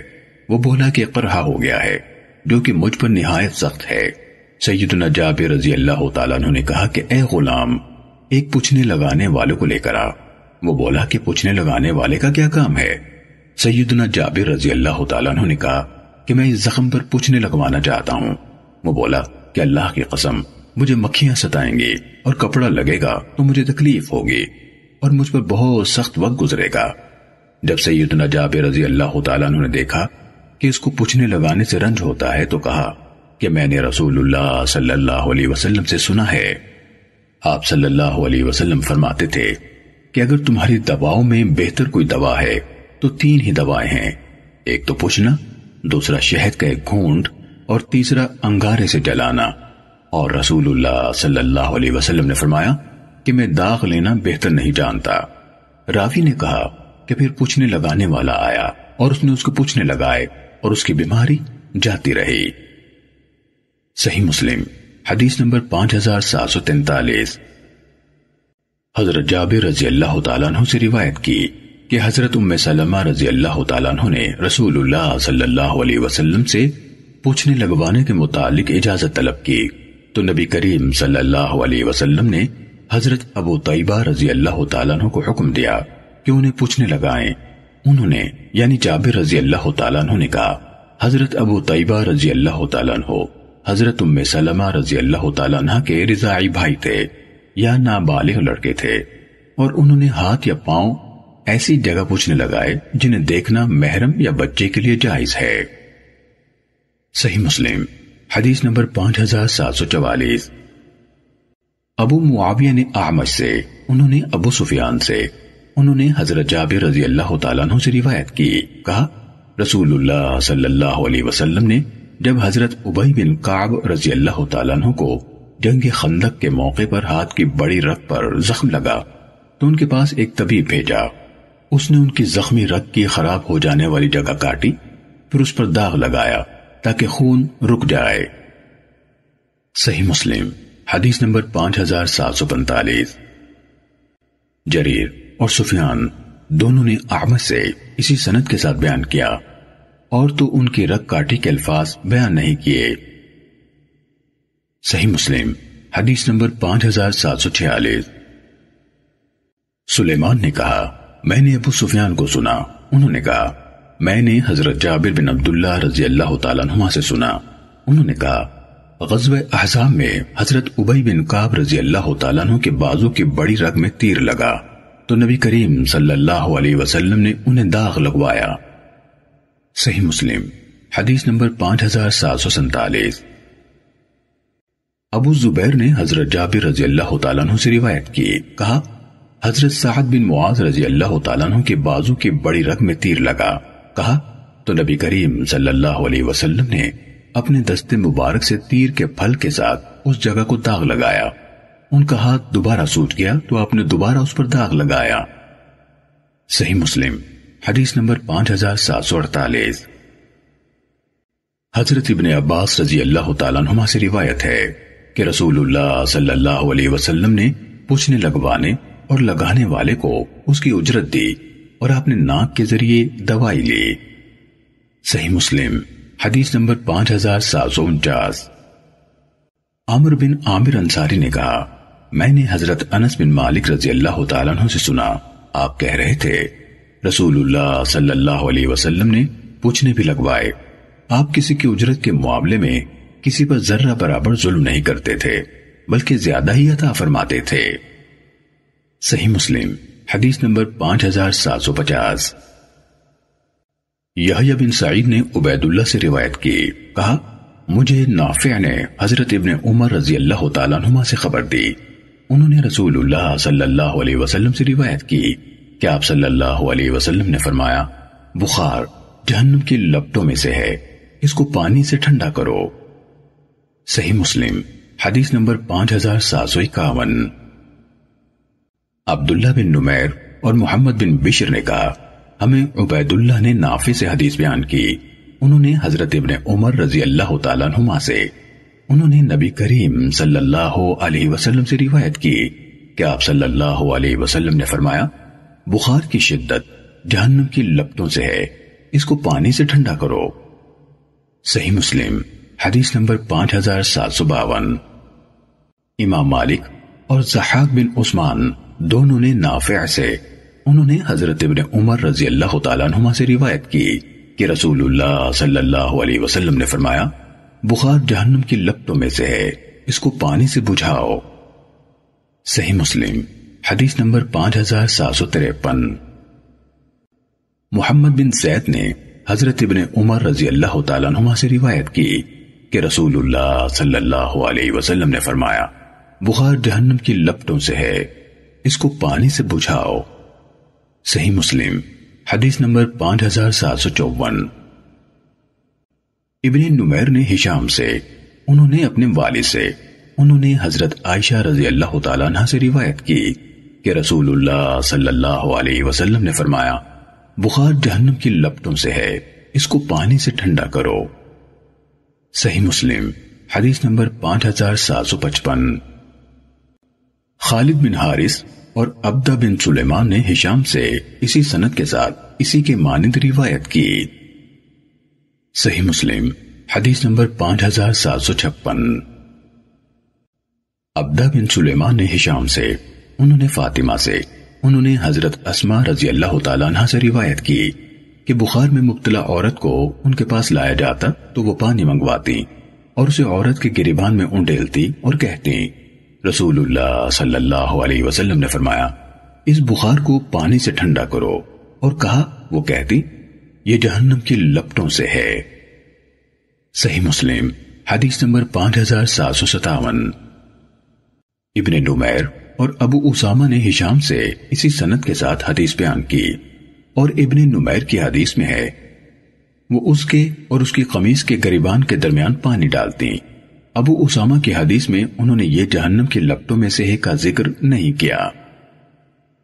وہ بولا کہ قرحہ ہو گیا ہے جو کہ مجھ پر نہایت سخت ہے۔ سیدنا جابر رضی اللہ تعالیٰ عنہ نے کہا کہ اے غلام، ایک پوچھنے لگانے والے کو لے کر آ۔ وہ بولا کہ پوچھنے لگانے والے کا کیا کام ہے؟ سیدنا جابر رضی اللہ تعالیٰ عنہ نے کہا کہ میں اس زخم پر پوچھنے لگوانا چاہتا ہوں۔ وہ بولا کہ اللہ کی قسم مجھے مکھیاں ستائیں گی اور کپڑا لگے گا تو مجھے تکلیف ہوگی اور مجھ پر بہت سخت وقت گزرے گا۔ جب سیدنا جابر رضی اللہ تعالیٰ عنہ نے دیکھا کہ اس کو پوچھنے لگانے سے رنج ہوتا ہے تو کہا کہ میں نے رسول اللہ صلی اللہ علیہ وسلم سے سنا ہے، آپ صلی اللہ علیہ وسلم فرماتے تھے کہ اگر تمہاری دواؤں میں بہتر کوئی دوا ہے تو 3 ہی دوائیں ہیں، ایک تو پوچھنا، دوسرا شہد کا ایک گھونٹ اور تیسرا انگارے سے جلانا۔ اور رسول اللہ صلی اللہ علیہ وسلم نے فرمایا کہ میں داغ لینا بہتر نہیں جانتا۔ راوی نے کہا کہ پھر پوچھنے لگانے والا آیا اور اس نے اس کو پوچھنے لگائے اور اس کی بیماری جاتی رہی۔ صحیح مسلم حدیث نمبر 5743۔ حضرت جابر رضی اللہ تعالیٰ عنہ سے روایت کی کہ حضرت ام سلمہ رضی اللہ تعالیٰ عنہ نے رسول اللہ صلی اللہ علیہ وسلم سے پوچھنے لگوانے کے متعلق اجازت طلب کی تو نبی کریم صلی اللہ علیہ وسلم نے حضرت ابو طیبہ رضی اللہ تعالیٰ عنہ کو حکم دیا کہ انہیں پوچھنے لگائیں۔ انہوں نے یعنی جابر رضی اللہ تعالیٰ عنہ نے کہا حضرت ابو طیبہ رضی اللہ تعالیٰ عنہ حضرت ام سلمہ رضی اللہ تعالیٰ عنہ کے رضاعی بھائی تھے یا نابالغ لڑکے تھے، اور انہوں نے ہاتھ یا پاؤں ایسی جگہ پوچھنے لگائے جنہیں دیکھنا محرم یا بچے کے لیے جائز ہے۔ صحیح مسلم حدیث نمبر 5744۔ ابو معاویہ نے اعمش سے، انہوں نے ابو سفیان سے، انہوں نے حضرت جابر رضی اللہ تعالیٰ عنہ سے روایت کی، کہا رسول اللہ صلی اللہ علیہ وسلم نے جب حضرت ابی بن کعب رضی اللہ تعالیٰ عنہ کو جنگ خندق کے موقع پر ہاتھ کی بڑی رگ پر زخم لگا تو ان کے پاس ایک طبیب بھیجا۔ اس نے ان کی زخمی رگ کی خراب ہو جانے والی جگہ کاٹی، پھر اس پر داغ لگایا تاکہ خون رک جائے۔ صحیح مسلم حدیث نمبر 5745۔ جریر اور سفیان دونوں نے اعمش سے اسی سند کے ساتھ بیان کیا، اور تو ان کی رگ کاٹی کے الفاظ بیان نہیں کیے۔ صحیح مسلم حدیث نمبر 5746۔ سلیمان نے کہا میں نے ابو سفیان کو سنا، انہوں نے کہا میں نے حضرت جابر بن عبداللہ رضی اللہ تعالیٰ عنہ سے سنا، انہوں نے کہا غزوہ احزاب میں حضرت ابی بن کعب رضی اللہ تعالیٰ عنہ کے بازو کی بڑی رگ میں تیر لگا تو نبی کریم صلی اللہ علیہ وسلم نے انہیں داغ لگوایا۔ صحیح مسلم حدیث نمبر 5747۔ ابو زبیر نے حضرت جابر رضی اللہ تعالیٰ عنہ سے روایت کی، کہا حضرت سعد بن معاذ رضی اللہ تعالیٰ عنہ کے بازو کی بڑی رگ میں تیر لگا، کہا تو نبی کریم صلی اللہ علیہ وسلم نے اپنے دست مبارک سے تیر کے پھل کے ساتھ اس جگہ کو داغ لگایا، ان کا ہاتھ دوبارہ سوج گیا تو آپ نے دوبارہ اس پر داغ لگایا۔ صحیح مسلم حدیث نمبر 5748۔ حضرت ابن عباس رضی اللہ تعالیٰ عنہما سے روایت ہے کہ رسول اللہ صلی اللہ علیہ وسلم نے پوچھنے لگوانے اور لگانے والے کو اس کی اجرت دی اور آپ نے ناک کے ذریعے دوائی لی۔ صحیح مسلم حدیث نمبر 5749۔ عمر بن عامر انصاری نے کہا میں نے حضرت انس بن مالک رضی اللہ تعالیٰ عنہ سے سنا، آپ کہہ رہے تھے رسول اللہ صلی اللہ علیہ وسلم نے پوچھنے بھی لگوائے، آپ کسی کی اجرت کے معاملے میں کسی پر ذرہ برابر ظلم نہیں کرتے تھے بلکہ زیادہ ہی عطا فرماتے تھے۔ صحیح مسلم حدیث نمبر 5750۔ یحییٰ بن سعید نے عبید اللہ سے روایت کی، کہا مجھے نافع نے حضرت ابن عمر رضی اللہ تعالیٰ عنہما سے خبر دی، انہوں نے رسول اللہ صلی اللہ علیہ وسلم سے روایت کی کہ آپ صلی اللہ علیہ وسلم نے فرمایا بخار جہنم کی لپٹوں میں سے ہے، اس کو پانی سے ٹھنڈا کرو۔ صحیح مسلم حدیث نمبر 5751۔ عبداللہ بن نمیر اور محمد بن بشر نے کہا ہمیں عبید اللہ نے نافع سے حدیث بیان کی، انہوں نے حضرت ابن عمر رضی اللہ تعالیٰ عنہما سے، انہوں نے نبی کریم صلی اللہ علیہ وسلم سے روایت کی کہ آپ صلی اللہ علیہ وسلم نے فرمایا بخار کی شدت جہنم کی لپٹوں سے ہے، اس کو پانی سے ٹھنڈا کرو۔ صحیح مسلم حدیث نمبر 5752۔ امام مالک اور ضحاک بن عثمان دونوں نے نافع سے، انہوں نے حضرت ابن عمر رضی اللہ تعالیٰ عنہما سے روایت کی کہ رسول اللہ صلی اللہ علیہ وسلم نے فرمایا بخار جہنم کی لپٹوں میں سے ہے، اس کو پانی سے بجھاؤ۔ صحیح مسلم حدیث نمبر 5753۔ محمد بن زید نے حضرت ابن عمر رضی اللہ تعالیٰ عنہما سے روایت کی کہ رسول اللہ صلی اللہ علیہ وسلم نے فرمایا بخار جہنم کی لپٹوں سے ہے، اس کو پانی سے بجھاؤ۔ صحیح مسلم حدیث نمبر 5754۔ ابن نمیر نے ہشام سے، انہوں نے اپنے والد سے، انہوں نے حضرت عائشہ رضی اللہ تعالیٰ عنہ سے روایت کی کہ رسول اللہ صلی اللہ علیہ وسلم نے فرمایا بخار جہنم کی لپٹوں سے ہے، اس کو پانی سے ٹھنڈا کرو۔ صحیح مسلم حدیث نمبر 5755۔ خالد بن حارث اور عبدہ بن سلیمان نے ہشام سے اسی سند کے ساتھ اسی کے مانند روایت کی۔ صحیح مسلم حدیث نمبر 5756۔ عبدہ بن سلیمان نے ہشام سے، انہوں نے فاطمہ سے، انہوں نے حضرت اسماء رضی اللہ تعالیٰ عنہ سے روایت کی کہ بخار میں مبتلا عورت کو ان کے پاس لایا جاتا تو وہ پانی منگواتی اور اسے عورت کے گریبان میں انڈیلتی اور کہتی، رسول اللہ صلی اللہ علیہ وسلم نے فرمایا، اس بخار کو پانی سے ٹھنڈا کرو، اور کہا وہ کہتی، یہ جہنم کی لپٹوں سے ہے۔ صحیح مسلم حدیث نمبر 5757۔ ابن نمیر اور ابو اسامہ نے ہشام سے اسی سند کے ساتھ حدیث بیان کی، اور ابن نمیر کی حدیث میں ہے، وہ اس کے اور اس کی قمیص کے گریبان کے درمیان پانی ڈالتی۔ ابو اسامہ کی حدیث میں انہوں نے یہ جہنم کی لپٹوں میں سے ایک کا ذکر نہیں کیا۔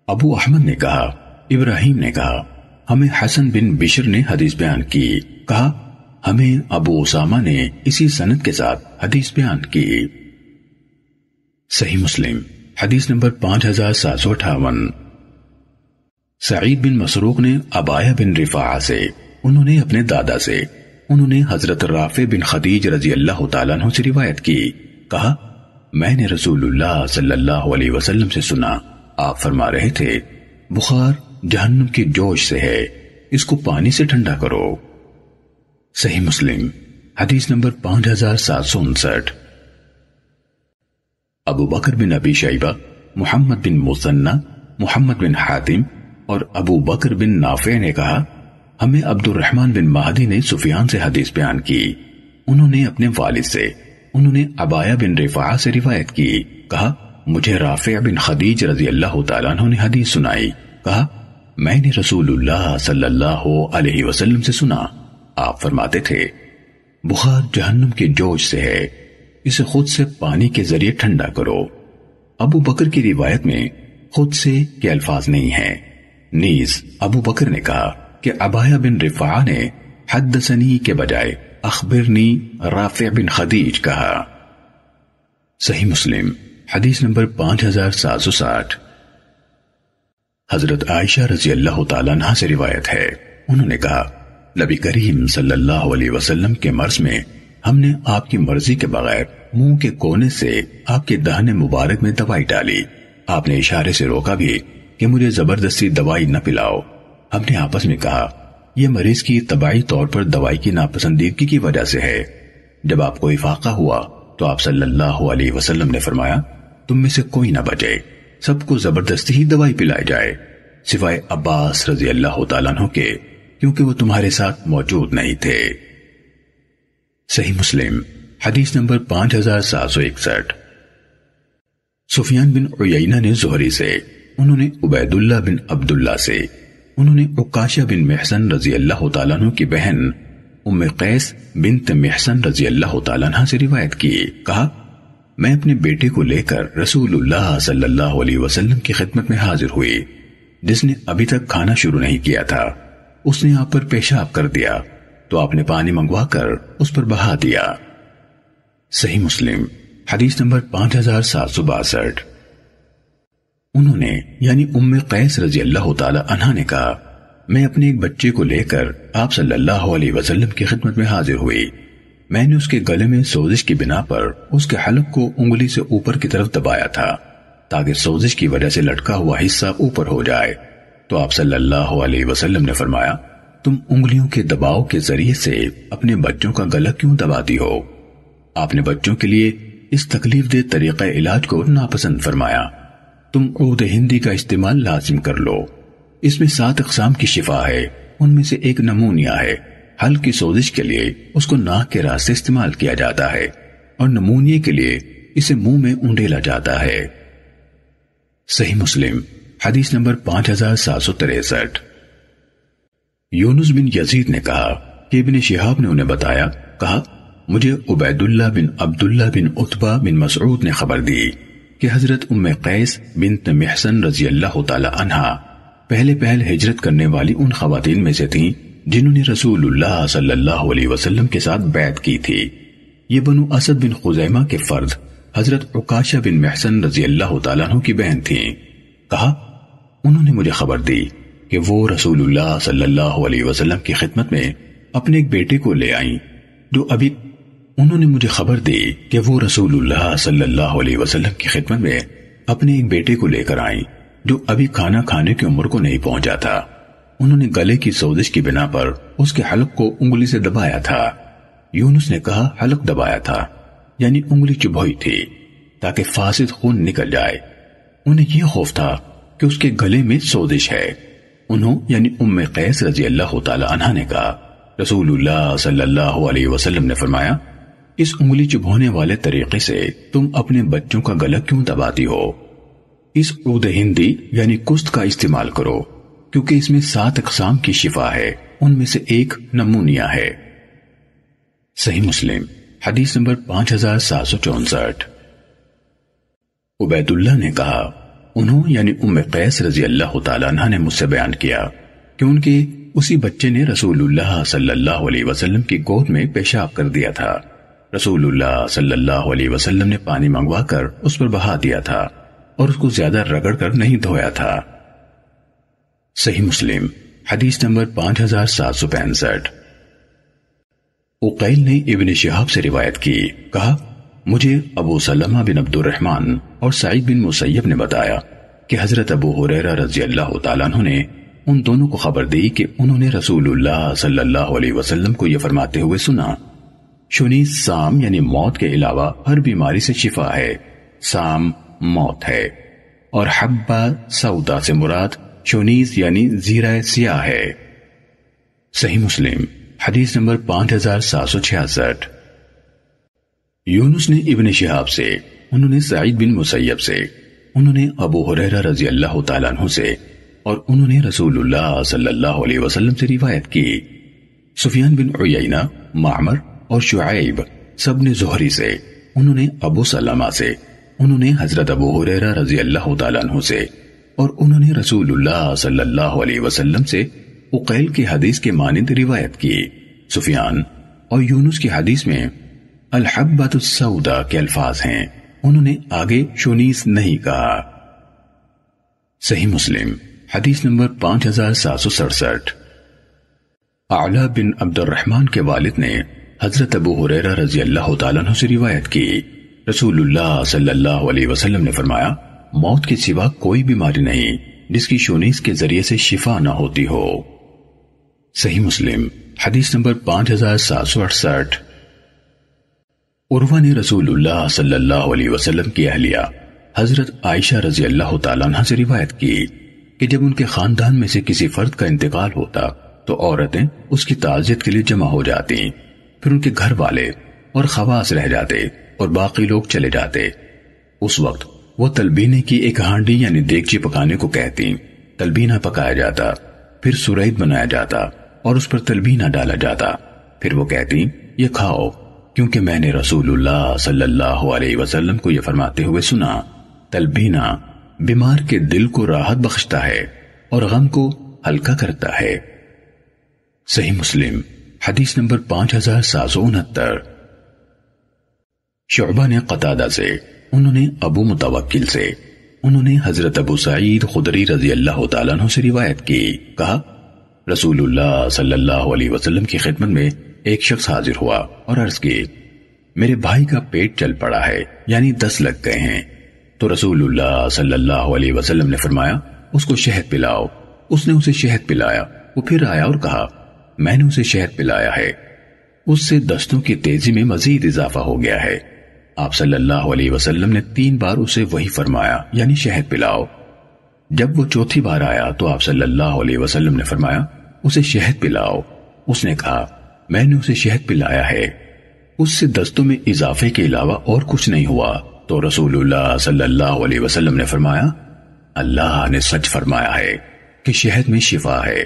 ابو احمد نے کہا، ابراہیم نے کہا، ہمیں حسن بن بشر نے حدیث بیان کی، کہا ہمیں ابو اسامہ نے اسی سند کے ساتھ حدیث بیان کی۔ صحیح مسلم حدیث نمبر 5758۔ سعید بن مسروق نے عبایہ بن رفاعہ سے، انہوں نے اپنے دادا سے، انہوں نے حضرت رافع بن خدیج رضی اللہ تعالیٰ عنہ سے روایت کی، کہا میں نے رسول اللہ صلی اللہ علیہ وسلم سے سنا، آپ فرما رہے تھے، بخار جہنم کی جوش سے ہے، اس کو پانی سے ٹھنڈا کرو۔ صحیح مسلم حدیث نمبر 5759۔ ابو بکر بن ابی شیبہ، محمد بن مثنى، محمد بن حاتم اور ابو بکر بن نافع نے کہا، ہمیں عبد الرحمن بن مہدی نے سفیان سے حدیث بیان کی، انہوں نے اپنے والد سے، انہوں نے عبایہ بن رفاعہ سے روایت کی، کہا مجھے رافع بن خدیج رضی اللہ تعالیٰ عنہ نے حدیث سنائی، کہا میں نے رسول اللہ صلی اللہ علیہ وسلم سے سنا، آپ فرماتے تھے، بخار جہنم کے جوش سے ہے، اسے خود سے پانی کے ذریعے ٹھنڈا کرو۔ ابو بکر کی روایت میں خود سے کے الفاظ نہیں ہیں، نیز ابو بکر نے کہا کہ عبایہ بن رفاعہ نے حدثنی کے بجائے اخبرنی رافع بن خدیج کہا۔ صحیح مسلم حدیث نمبر 5760۔ حضرت عائشہ رضی اللہ تعالیٰ عنہ سے روایت ہے، انہوں نے کہا نبی کریم صلی اللہ علیہ وسلم کے مرض میں ہم نے آپ کی مرضی کے بغیر منہ کے کونے سے آپ کے دہن مبارک میں دوائی ڈالی، آپ نے اشارے سے روکا بھی کہ مجھے زبردستی دوائی نہ پلاؤ۔ ہم نے آپس میں کہا یہ مریض کی طبعی طور پر دوائی کی ناپسندیدگی کی وجہ سے ہے۔ جب آپ کو افاقہ ہوا تو آپ صلی اللہ علیہ وسلم نے فرمایا، تم میں سے کوئی نہ بچے، سب کو زبردستی ہی دوائی پلائی جائے، سوائے عباس رضی اللہ تعالیٰ عنہ کے، کیونکہ وہ تمہارے ساتھ موجود نہیں تھے۔ صحیح مسلم حدیث نمبر 5761۔ سفیان بن عیینہ نے زہری سے، انہوں نے عبید اللہ بن عبداللہ سے، انہوں نے عکاشہ بن محسن رضی اللہ تعالیٰ عنہ کی بہن ام قیس بنت محسن رضی اللہ تعالیٰ عنہ سے روایت کی، کہا میں اپنے بیٹے کو لے کر رسول اللہ صلی اللہ علیہ وسلم کی خدمت میں حاضر ہوئی، جس نے ابھی تک کھانا شروع نہیں کیا تھا، اس نے آپ پر پیشاب کر دیا تو آپ نے پانی منگوا کر اس پر بہا دیا۔ صحیح مسلم حدیث نمبر 5762۔ انہوں نے یعنی ام قیس رضی اللہ تعالی عنہا نے کہا میں اپنے ایک بچے کو لے کر آپ صلی اللہ علیہ وسلم کی خدمت میں حاضر ہوئی، میں نے اس کے گلے میں سوزش کی بنا پر اس کے حلق کو انگلی سے اوپر کی طرف دبایا تھا تاکہ سوزش کی وجہ سے لٹکا ہوا حصہ اوپر ہو جائے، تو آپ صلی اللہ علیہ وسلم نے فرمایا تم انگلیوں کے دباؤ کے ذریعے سے اپنے بچوں کا گلا کیوں دباتی ہو؟ آپ نے بچوں کے لیے اس تکلیف دہ طریقہ علاج کو ناپسند فرمایا، تم عود ہندی کا استعمال لازم کر لو، اس میں 7 اقسام کی شفا ہے، ان میں سے ایک نمونیا ہے، ہلکی سوزش کے لیے اس کو ناک کے راستے استعمال کیا جاتا ہے اور نمونیے کے لیے اسے منہ میں انڈیلا جاتا ہے۔ صحیح مسلم حدیث نمبر 5763۔ یونس بن یزید نے کہا کہ ابن شہاب نے انہیں بتایا، کہا مجھے عبید اللہ بن عبداللہ بن عتبہ بن مسعود نے خبر دی کہ حضرت ام قیس بنت محسن رضی اللہ تعالی عنہا پہلے ہجرت کرنے والی ان خواتین میں سے تھیں جنہوں نے رسول اللہ صلی اللہ علیہ وسلم کے ساتھ بیعت کی تھی۔ یہ بنو اسد بن خزیمہ کے فرد حضرت عکاشہ بن محسن رضی اللہ تعالیٰ عنہ کی بہن تھیں۔ کہا انہوں نے مجھے خبر دی کہ وہ رسول اللہ صلی اللہ علیہ وسلم کی خدمت میں اپنے ایک بیٹے کو لے آئیں جو ابھی انہوں نے مجھے خبر دی کہ وہ رسول اللہ صلی اللہ علیہ وسلم کی خدمت میں اپنے ایک بیٹے کو لے کر آئیں جو ابھی کھانا کھانے کی عمر کو نہیں پہنچا تھا، انہوں نے گلے کی سوزش کی بنا پر اس کے حلق کو انگلی سے دبایا تھا، یونس نے کہا حلق دبایا تھا، یعنی انگلی چبھوئی تھی تاکہ فاسد خون نکل جائے۔ انہیں یہ خوف تھا کہ اس کے گلے میں سوزش ہے۔ انہوں یعنی ام قیس رضی اللہ تعالی عنہ نے کہا رسول اللہ صلی اللہ علیہ وسلم نے فرمایا اس انگلی چبھونے والے طریقے سے تم اپنے بچوں کا گلا کیوں دباتی ہو؟ اس عود ہندی یعنی کست کا استعمال کرو، کیونکہ اس میں 7 اقسام کی شفا ہے، ان میں سے ایک نمونیا ہے۔ صحیح مسلم حدیث نمبر 5764۔ عبید اللہ نے کہا انہوں یعنی ام قیس رضی اللہ تعالیٰ عنہ نے مجھ سے بیان کیا کہ ان کے اسی بچے نے رسول اللہ صلی اللہ علیہ وسلم کی گود میں پیشاب کر دیا تھا۔ رسول اللہ صلی اللہ علیہ وسلم نے پانی منگوا کر اس پر بہا دیا تھا اور اس کو زیادہ رگڑ کر نہیں دھویا تھا۔ صحیح مسلم حدیث نمبر 5765۔ عقیل نے ابن شہاب سے روایت کی، کہا مجھے ابو سلمہ بن عبد الرحمن اور سعید بن مسیب نے بتایا کہ حضرت ابو ہریرہ رضی اللہ تعالیٰ عنہ نے ان دونوں کو خبر دی کہ انہوں نے رسول اللہ صلی اللہ علیہ وسلم کو یہ فرماتے ہوئے سنا شنیز سام یعنی موت کے علاوہ ہر بیماری سے شفا ہے، سام موت ہے، اور حبہ سودا سے مراد شنیز یعنی زیرہ سیاہ ہے۔ صحیح مسلم حدیث نمبر 5766۔ یونس نے ابن شہاب سے، انہوں نے سعید بن مسیب سے، انہوں نے ابو ہریرہ رضی اللہ تعالیٰ عنہ سے، اور انہوں نے رسول اللہ صلی اللہ علیہ وسلم سے روایت کی۔ سفیان بن عیینہ، معمر اور شعیب سب نے زہری سے، انہوں نے ابو سلمہ سے، انہوں نے حضرت ابو ہریرہ رضی اللہ تعالیٰ عنہ سے، اور انہوں نے رسول اللہ صلی اللہ علیہ وسلم سے عقیل کی حدیث کے مانند روایت کی۔ سفیان اور یونس کی حدیث میں الحبۃ السوداء کے الفاظ ہیں، انہوں نے آگے شونیس نہیں کہا۔ صحیح مسلم حدیث نمبر 5767۔ اعلیٰ بن عبد الرحمن کے والد نے حضرت ابو ہریرہ رضی اللہ تعالیٰ عنہ سے روایت کی، رسول اللہ صلی اللہ علیہ وسلم نے فرمایا موت کے سوا کوئی بیماری نہیں جس کی شونیس کے ذریعے سے شفا نہ ہوتی ہو۔ صحیح مسلم حدیث نمبر 5768۔ عروہ نے رسول اللہ صلی اللہ علیہ وسلم کی اہلیہ حضرت عائشہ رضی اللہ تعالیٰ عنہ سے روایت کی کہ جب ان کے خاندان میں سے کسی فرد کا انتقال ہوتا تو عورتیں اس کی تعزیت کے لیے جمع ہو جاتی، پھر ان کے گھر والے اور خواص رہ جاتے اور باقی لوگ چلے جاتے۔ اس وقت وہ تلبینے کی ایک ہانڈی یعنی دیگچی پکانے کو کہتی، تلبینہ پکایا جاتا، پھر سرید بنایا جاتا اور اس پر تلبینہ ڈالا جاتا، پھر وہ کہتی یہ کھاؤ کیونکہ میں نے رسول اللہ صلی اللہ علیہ وسلم کو یہ فرماتے ہوئے سنا تلبینہ بیمار کے دل کو راحت بخشتا ہے اور غم کو ہلکا کرتا ہے۔ صحیح مسلم حدیث نمبر 5769۔ شعبہ نے قتادہ سے، انہوں نے ابو متوکل سے، انہوں نے حضرت ابو سعید خدری رضی اللہ تعالیٰ عنہ سے روایت کی، کہا رسول اللہ صلی اللہ علیہ وسلم کی خدمت میں ایک شخص حاضر ہوا اور عرض کی میرے بھائی کا پیٹ چل پڑا ہے یعنی 10 لگ گئے ہیں۔ تو رسول اللہ صلی اللہ علیہ وسلم نے فرمایا اس کو شہد پلاؤ۔ اس نے اسے شہد پلایا، وہ پھر آیا اور کہا میں نے اسے شہد پلایا ہے، اس سے دستوں کی تیزی میں مزید اضافہ ہو گیا ہے۔ آپ صلی اللہ علیہ وسلم نے 3 بار اسے وہی فرمایا یعنی شہد پلاؤ۔ جب وہ چوتھی بار آیا تو آپ صلی اللہ علیہ وسلم نے فرمایا اسے شہد پلاؤ۔ اس نے کہا میں نے اسے شہد پلایا ہے، اس سے دستوں میں اضافے کے علاوہ اور کچھ نہیں ہوا۔ تو رسول اللہ صلی اللہ علیہ وسلم نے فرمایا اللہ نے سچ فرمایا ہے کہ شہد میں شفا ہے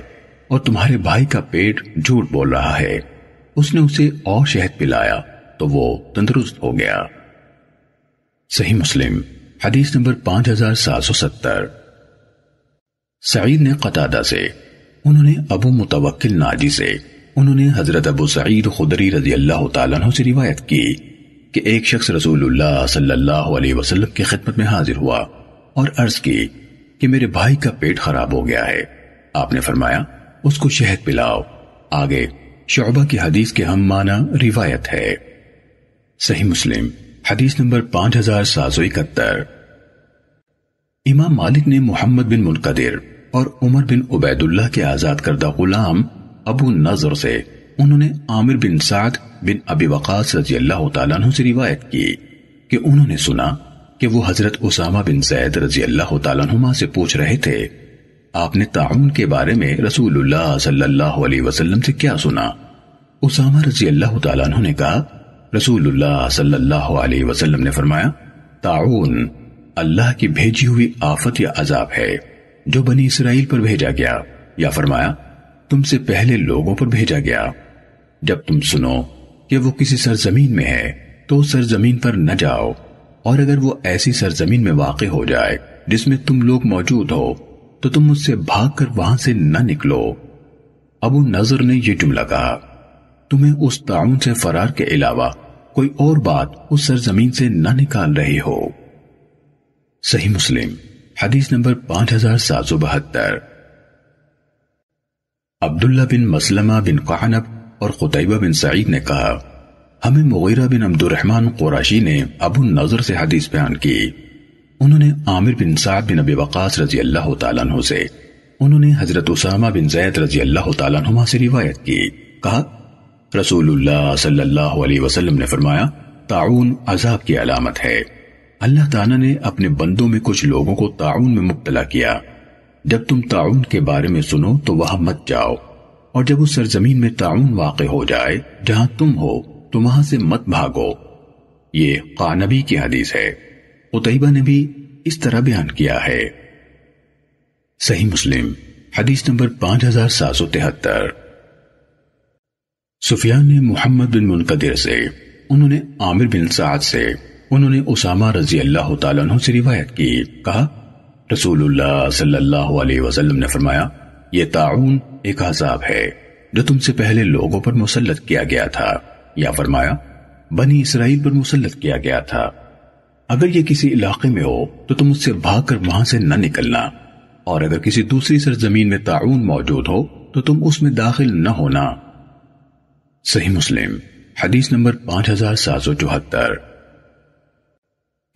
اور تمہارے بھائی کا پیٹ جھوٹ بول رہا ہے۔ اس نے اسے اور شہد پلایا تو وہ تندرست ہو گیا۔ صحیح مسلم حدیث نمبر 5770۔ سعید نے قتادہ سے، انہوں نے ابو متوکل ناجی سے، انہوں نے حضرت ابو سعید خدری رضی اللہ تعالیٰ عنہ سے روایت کی کہ ایک شخص رسول اللہ صلی اللہ علیہ وسلم کی خدمت میں حاضر ہوا اور عرض کی کہ میرے بھائی کا پیٹ خراب ہو گیا ہے۔ آپ نے فرمایا اس کو شہد پلاؤ۔ آگے شعبہ کی حدیث کے ہم معنی روایت ہے۔ صحیح مسلم حدیث نمبر 5771۔ امام مالک نے محمد بن منقدر اور عمر بن عبید اللہ کے آزاد کردہ غلام ابو نضر سے، انہوں نے عامر بن سعد بن ابی وقاص رضی اللہ تعالیٰ عنہ سے روایت کی کہ انہوں نے سنا کہ وہ حضرت اسامہ بن زید رضی اللہ تعالیٰ عنہما سے پوچھ رہے تھے، آپ نے طاعون کے بارے میں رسول اللہ صلی اللہ علیہ وسلم سے کیا سنا؟ اسامہ رضی اللہ تعالیٰ عنہ نے کہا، رسول اللہ صلی اللہ علیہ وسلم نے فرمایا، طاعون اللہ کی بھیجی ہوئی آفت یا عذاب ہے جو بنی اسرائیل پر بھیجا گیا، یا فرمایا تم سے پہلے لوگوں پر بھیجا گیا۔ جب تم سنو کہ وہ کسی سرزمین میں ہے تو سرزمین پر نہ جاؤ، اور اگر وہ ایسی سرزمین میں واقع ہو جائے جس میں تم لوگ موجود ہو تو تم اس سے بھاگ کر وہاں سے نہ نکلو۔ ابو نضر نے یہ جملہ کہا، تمہیں اس طاعون سے فرار کے علاوہ کوئی اور بات اس سرزمین سے نہ نکال رہی ہو۔ صحیح مسلم حدیث نمبر 5772۔ عبداللہ بن مسلمہ بن قعنب اور قتیبہ بن سعید نے کہا، ہمیں مغیرہ بن عبد الرحمن قرشی نے ابو نضر سے حدیث بیان کی۔ انہوں نے عامر بن سعد بن ابی وقاص رضی اللہ تعالیٰ عنہ سے، انہوں نے حضرت اسامہ بن زید رضی اللہ تعالیٰ عنہما سے روایت کی، کہا رسول اللہ صلی اللہ علیہ وسلم نے فرمایا، طاعون عذاب کی علامت ہے۔ اللہ تعالیٰ نے اپنے بندوں میں کچھ لوگوں کو طاعون میں مبتلا کیا۔ جب تم طاعون کے بارے میں سنو تو وہاں مت جاؤ، اور جب اس سرزمین میں طاعون واقع ہو جائے جہاں تم ہو تو وہاں سے مت بھاگو۔ یہ قعنبی کی حدیث ہے۔ قتیبہ نے بھی اس طرح بیان کیا ہے۔ صحیح مسلم حدیث نمبر 5773۔ سفیان نے محمد بن منقدر سے، انہوں نے عامر بن سعد سے، انہوں نے اسامہ رضی اللہ تعالیٰ عنہ سے روایت کی، کہا رسول اللہ صلی اللہ علیہ وسلم نے فرمایا، یہ طاعون ایک عذاب ہے جو تم سے پہلے لوگوں پر مسلط کیا گیا تھا، یا فرمایا بنی اسرائیل پر مسلط کیا گیا تھا۔ اگر یہ کسی علاقے میں ہو تو تم اس سے بھاگ کر وہاں سے نہ نکلنا، اور اگر کسی دوسری سرزمین میں طاعون موجود ہو تو تم اس میں داخل نہ ہونا۔ صحیح مسلم حدیث نمبر 5774۔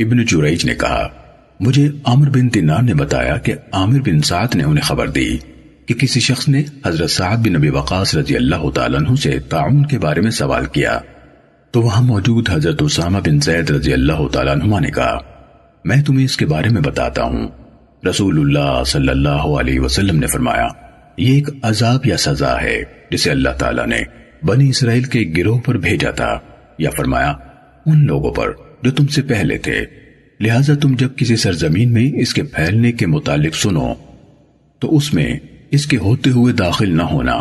ابن جریج نے کہا، مجھے عامر بن دینار نے بتایا کہ عامر بن سعد نے انہیں خبر دی کہ کسی شخص نے حضرت سعد بن ابی وقاص رضی اللہ تعالیٰ عنہ سے طاعون کے بارے میں سوال کیا، تو وہاں موجود حضرت اسامہ بن زید رضی اللہ تعالیٰ عنہ نے کہا، میں تمہیں اس کے بارے میں بتاتا ہوں۔ رسول اللہ صلی اللہ علیہ وسلم نے فرمایا، یہ ایک عذاب یا سزا ہے جسے اللہ تعالیٰ نے بنی اسرائیل کے گروہ پر بھیجا تھا، یا فرمایا ان لوگوں پر جو تم سے پہلے تھے، لہٰذا تم جب کسی سرزمین میں اس کے پھیلنے کے متعلق سنو تو اس میں اس کے ہوتے ہوئے داخل نہ ہونا،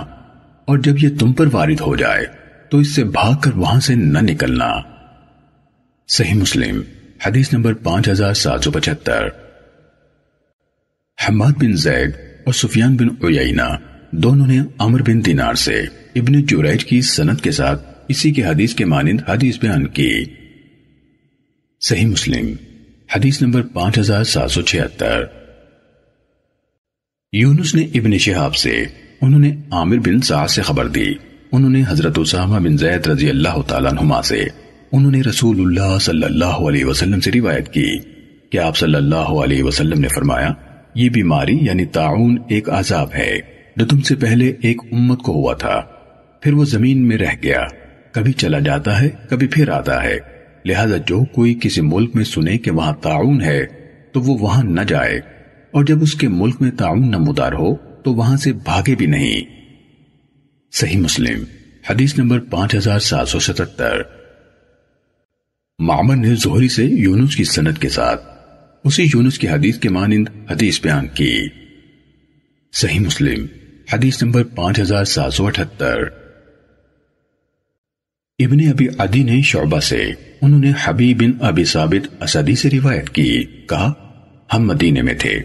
اور جب یہ تم پر وارد ہو جائے تو اس سے بھاگ کر وہاں سے نہ نکلنا۔ صحیح مسلم حدیث نمبر 5775۔ حماد بن زید اور سفیان بن عیینہ دونوں نے عمر بن دینار سے ابن جریج کی سند کے ساتھ اسی کے حدیث کے مانند حدیث بیان کی۔ صحیح مسلم حدیث نمبر 5776۔ یونس نے ابن شہاب سے، انہوں نے عامر بن سعد سے خبر دی، انہوں نے حضرت اسامہ بن زید رضی اللہ تعالیٰ عنہما سے، انہوں نے رسول اللہ صلی اللہ علیہ وسلم سے روایت کی کہ آپ صلی اللہ علیہ وسلم نے فرمایا، یہ بیماری یعنی طاعون ایک عذاب ہے جو تم سے پہلے ایک امت کو ہوا تھا، پھر وہ زمین میں رہ گیا، کبھی چلا جاتا ہے کبھی پھر آتا ہے، لہذا جو کوئی کسی ملک میں سنے کہ وہاں طاعون ہے تو وہ وہاں نہ جائے، اور جب اس کے ملک میں طاعون نمودار ہو تو وہاں سے بھاگے بھی نہیں۔ صحیح مسلم حدیث نمبر 5777۔ معمر نے زہری سے یونس کی سند کے ساتھ اسی یونس کی حدیث کے مانند حدیث بیان کی۔ صحیح مسلم حدیث نمبر 5778۔ ابن ابی عدی نے شعبہ سے، انہوں نے حبیب بن ابی ثابت اسدی سے روایت کی، کہا ہم مدینے میں تھے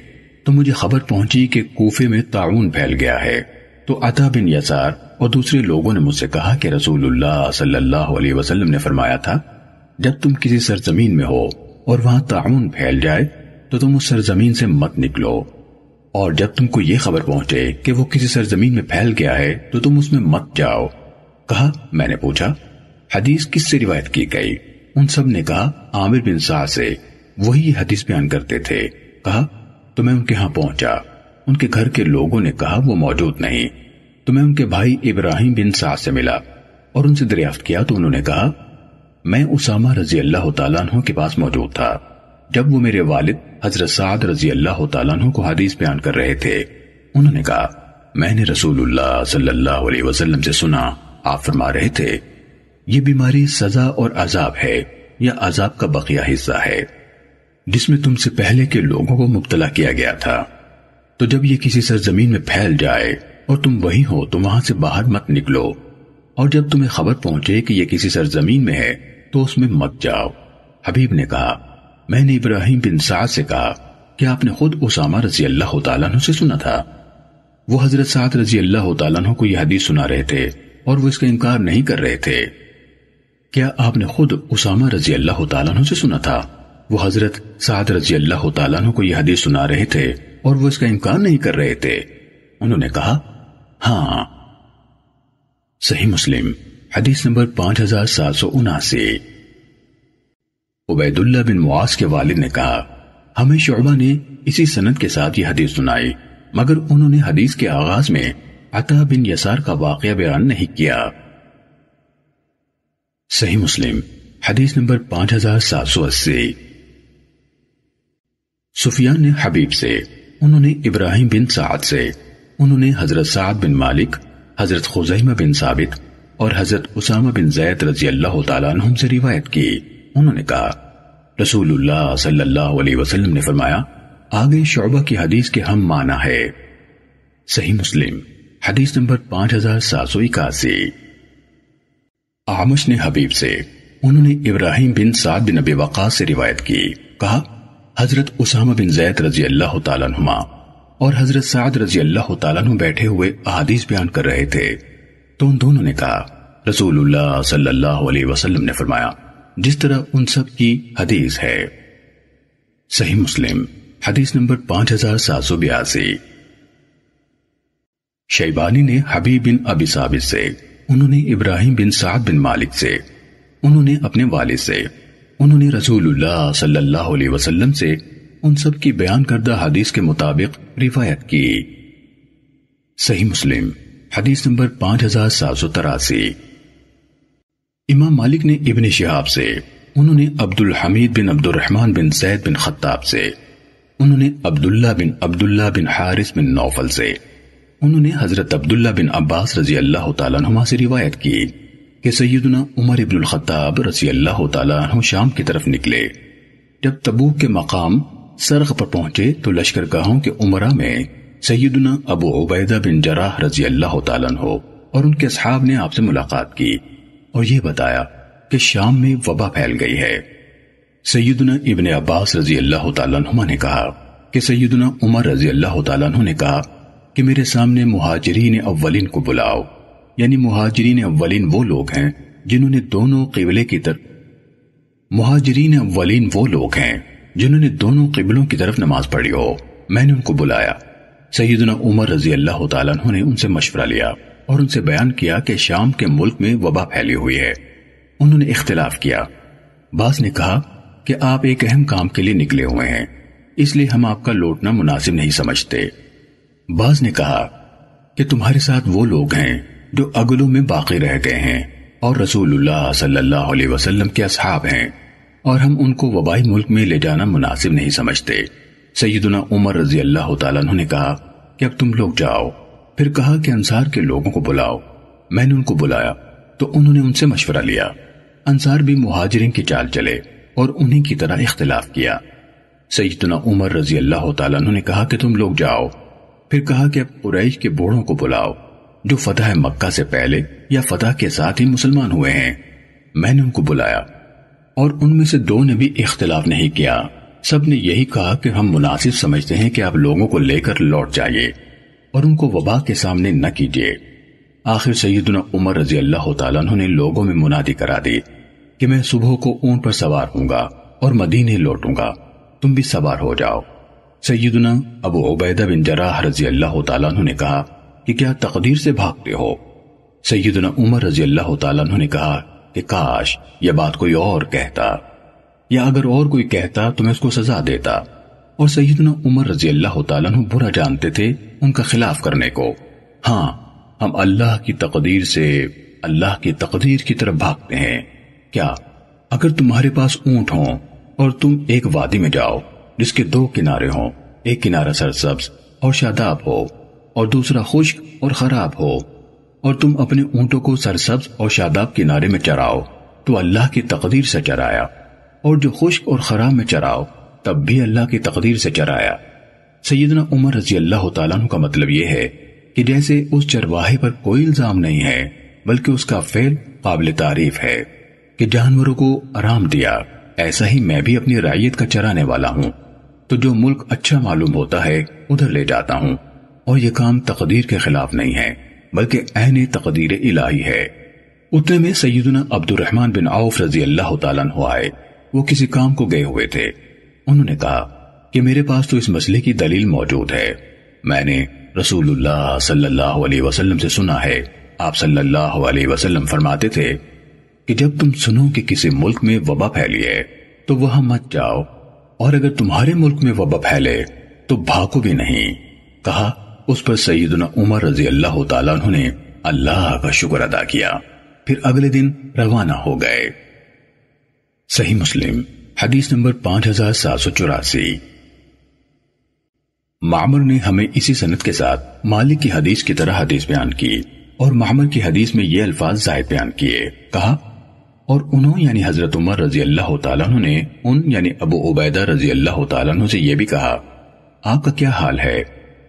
تو مجھے خبر پہنچی کہ کوفے میں طاعون پھیل گیا ہے، تو عطا بن یسار اور دوسرے لوگوں نے مجھ سے کہا کہ رسول اللہ صلی اللہ علیہ وسلم نے فرمایا تھا، جب تم کسی سرزمین میں ہو اور وہاں طاعون پھیل جائے تو تم اس سرزمین سے مت نکلو، اور جب تم کو یہ خبر پہنچے کہ وہ کسی سرزمین میں پھیل گیا ہے تو تم اس میں مت جاؤ۔ کہا، میں نے پوچھا حدیث کس سے روایت کی گئی؟ ان سب نے کہا عامر بن سعد سے، وہی حدیث بیان کرتے تھے۔ کہا تو میں ان کے ہاں پہنچا، ان کے گھر کے لوگوں نے کہا وہ موجود نہیں، تو میں ان کے بھائی ابراہیم بن سعد سے ملا اور ان سے دریافت کیا تو انہوں نے کہا میں اسامہ رضی اللہ تعالیٰ عنہ کے پاس موجود تھا جب وہ میرے والد حضرت سعد رضی اللہ تعالیٰ عنہ کو حدیث بیان کر رہے تھے۔ انہوں نے کہا میں نے رسول اللہ صلی اللہ علیہ وسلم سے سنا، آپ فرما رہے تھے یہ بیماری سزا اور عذاب ہے یا عذاب کا بقیہ حصہ ہے جس میں تم سے پہلے کے لوگوں کو مبتلا کیا گیا تھا، تو جب یہ کسی سرزمین میں پھیل جائے اور تم وہی ہو تو وہاں سے باہر مت نکلو، اور جب تمہیں خبر پہنچے کہ یہ کسی سرزمین میں ہے تو اس میں مت جاؤ۔ حبیب نے کہا میں نے ابراہیم بن سعد سے کہا کہ آپ نے خود اسامہ رضی اللہ تعالیٰ عنہ سے سنا تھا؟ وہ حضرت سعد رضی اللہ تعالیٰ عنہ کو یہ حدیث سنا رہے تھے اور وہ اس کا انکار نہیں کر رہے تھے۔ کیا آپ نے خود اسامہ رضی اللہ تعالیٰ عنہ سے سنا تھا؟ وہ حضرت سعد رضی اللہ تعالیٰ عنہ کو یہ حدیث سنا رہے تھے اور وہ اس کا انکار نہیں کر رہے تھے؟ انہوں نے کہا ہاں۔ صحیح مسلم حدیث نمبر 5779۔ عبید اللہ بن معاذ کے والد نے کہا ہمیں شعبہ نے اسی سند کے ساتھ یہ حدیث سنائی، مگر انہوں نے حدیث کے آغاز میں عطا بن یسار کا واقعہ بیان نہیں کیا۔ صحیح مسلم حدیث نمبر 5780۔ سفیان نے حبیب سے، انہوں نے ابراہیم بن سعد سے، انہوں نے حضرت سعد بن مالک، حضرت خزیمہ بن ثابت اور حضرت اسامہ بن زید رضی اللہ تعالیٰ عنہم سے روایت کی۔ انہوں نے کہا رسول اللہ صلی اللہ علیہ وسلم نے فرمایا آگے شعبہ کی حدیث کے ہم معنی ہے۔ صحیح مسلم حدیث نمبر 5781۔ اعمش نے حبیب سے، انہوں نے ابراہیم بن سعد بن ابی وقاص سے روایت کی، کہا حضرت اسامہ بن زید رضی اللہ تعالیٰ عنہما اور حضرت سعد رضی اللہ تعالیٰ عنہ بیٹھے ہوئے احادیث بیان کر رہے تھے تو ان دونوں نے کہا رسول اللہ صلی اللہ علیہ وسلم نے فرمایا جس طرح ان سب کی حدیث ہے۔ صحیح مسلم حدیث نمبر 5782۔ شیبانی نے حبیب بن ابی ثابت سے، انہوں نے ابراہیم بن سعد بن مالک سے، انہوں نے اپنے والد سے، انہوں نے رسول اللہ صلی اللہ علیہ وسلم سے ان سب کی بیان کردہ حدیث کے مطابق روایت کی۔ صحیح مسلم حدیث نمبر 5783۔ امام مالک نے ابن شہاب سے، انہوں نے عبد الحمید بن عبد الرحمن بن زید بن خطاب سے، انہوں نے عبداللہ بن حارث بن نوفل سے، انہوں نے حضرت عبداللہ بن عباس رضی اللہ تعالیٰ عنہما سے روایت کی کہ سیدنا عمر ابن الخطاب رضی اللہ تعالیٰ عنہ شام کی طرف نکلے۔ جب تبوک کے مقام سرغ پر پہنچے تو لشکرگاہوں کے عمرہ میں سیدنا ابو عبیدہ بن جراح رضی اللہ تعالیٰ عنہ اور ان کے اصحاب نے آپ سے ملاقات کی اور یہ بتایا کہ شام میں وبا پھیل گئی ہے۔ سیدنا ابن عباس رضی اللہ تعالیٰ عنہما نے کہا کہ سیدنا عمر رضی اللہ تعالیٰ عنہ نے کہا کہ میرے سامنے مہاجرین اولین کو بلاؤ، یعنی مہاجرین اولین وہ لوگ ہیں جنہوں نے دونوں قبلے کی طرف قبلوں کی طرف نماز پڑھی ہو۔ میں نے ان کو بلایا۔ سیدنا عمر رضی اللہ تعالیٰ عنہ نے ان سے مشورہ لیا اور ان سے بیان کیا کہ شام کے ملک میں وبا پھیلی ہوئی ہے۔ انہوں نے اختلاف کیا، بعض نے کہا کہ آپ ایک اہم کام کے لیے نکلے ہوئے ہیں اس لیے ہم آپ کا لوٹنا مناسب نہیں سمجھتے، بعض نے کہا کہ تمہارے ساتھ وہ لوگ ہیں جو اگلوں میں باقی رہ گئے ہیں اور رسول اللہ صلی اللہ علیہ وسلم کے اصحاب ہیں اور ہم ان کو وبائی ملک میں لے جانا مناسب نہیں سمجھتے۔ سیدنا عمر رضی اللہ تعالیٰ عنہ نے کہا کہ اب تم لوگ جاؤ، پھر کہا کہ انصار کے لوگوں کو بلاؤ۔ میں نے ان کو بلایا تو انہوں نے ان سے مشورہ لیا۔ انصار بھی مہاجرین کی چال چلے اور انہی کی طرح اختلاف کیا۔ سیدنا عمر رضی اللہ تعالیٰ عنہ نے کہا کہ تم لوگ جاؤ، پھر کہا کہ اب قریش کے بوڑھوں کو بلاؤ جو فتح مکہ سے پہلے یا فتح کے ساتھ ہی مسلمان ہوئے ہیں۔ میں نے ان کو بلایا اور ان میں سے دو نے بھی اختلاف نہیں کیا، سب نے یہی کہا کہ ہم مناسب سمجھتے ہیں کہ آپ لوگوں کو لے کر لوٹ جائیے اور ان کو وبا کے سامنے نہ کیجیے۔ آخر سیدنا عمر رضی اللہ تعالیٰ عنہ نے لوگوں میں منادی کرا دی کہ میں صبح کو اونٹ پر سوار ہوں گا اور مدینے لوٹوں گا، تم بھی سوار ہو جاؤ۔ سیدنا ابو عبیدہ بن جراح رضی اللہ تعالیٰ عنہ نے کہا کہ کیا تقدیر سے بھاگتے ہو؟ سیدنا عمر رضی اللہ تعالیٰ عنہ نے کہا کہ کاش یہ بات کوئی اور کہتا، یا اگر اور کوئی کہتا تو میں اس کو سزا دیتا، اور سیدنا عمر رضی اللہ تعالیٰ عنہ برا جانتے تھے ان کا خلاف کرنے کو۔ ہاں ہم اللہ کی تقدیر کی طرف بھاگتے ہیں۔ کیا اگر تمہارے پاس اونٹ ہوں اور تم ایک وادی میں جاؤ جس کے 2 کنارے ہوں، ایک کنارہ سرسبز اور شاداب ہو اور دوسرا خشک اور خراب ہو، اور تم اپنے اونٹوں کو سرسبز اور شاداب کنارے میں چراؤ تو اللہ کی تقدیر سے چرایا، اور جو خشک اور خراب میں چراؤ تب بھی اللہ کی تقدیر سے چرایا۔ سیدنا عمر رضی اللہ تعالیٰ عنہ کا مطلب یہ ہے کہ جیسے اس چرواہے پر کوئی الزام نہیں ہے بلکہ اس کا فعل قابل تعریف ہے کہ جانوروں کو آرام دیا، ایسا ہی میں بھی اپنی رعیت کا چرانے والا ہوں، تو جو ملک اچھا معلوم ہوتا ہے ادھر لے جاتا ہوں، اور یہ کام تقدیر کے خلاف نہیں ہے بلکہ عین تقدیر الہی ہے۔ اتنے میں سیدنا عبد الرحمن بن عوف رضی اللہ تعالیٰ عنہ آئے۔ وہ کسی کام کو گئے ہوئے تھے۔ انہوں نے کہا کہ میرے پاس تو اس مسئلے کی دلیل موجود ہے، میں نے رسول اللہ صلی اللہ علیہ وسلم سے سنا ہے، آپ صلی اللہ علیہ وسلم فرماتے تھے کہ جب تم سنو کہ کسی ملک میں وبا پھیلی ہے تو وہاں مت جاؤ، اور اگر تمہارے ملک میں وبا پھیلے تو بھاگو بھی نہیں۔ کہا اس پر سیدنا عمر رضی اللہ تعالیٰ عنہ نے اللہ کا شکر ادا کیا، پھر اگلے دن روانہ ہو گئے۔ صحیح مسلم حدیث نمبر 5784۔ معمر نے ہمیں اسی سند کے ساتھ مالک کی حدیث کی طرح حدیث بیان کی، اور معمر کی حدیث میں یہ الفاظ زائد بیان کیے۔ کہا اور انہوں یعنی حضرت عمر رضی اللہ تعالیٰ عنہ نے ان یعنی ابو عبیدہ رضی اللہ تعالیٰ عنہ سے یہ بھی کہا، آپ کا کیا حال ہے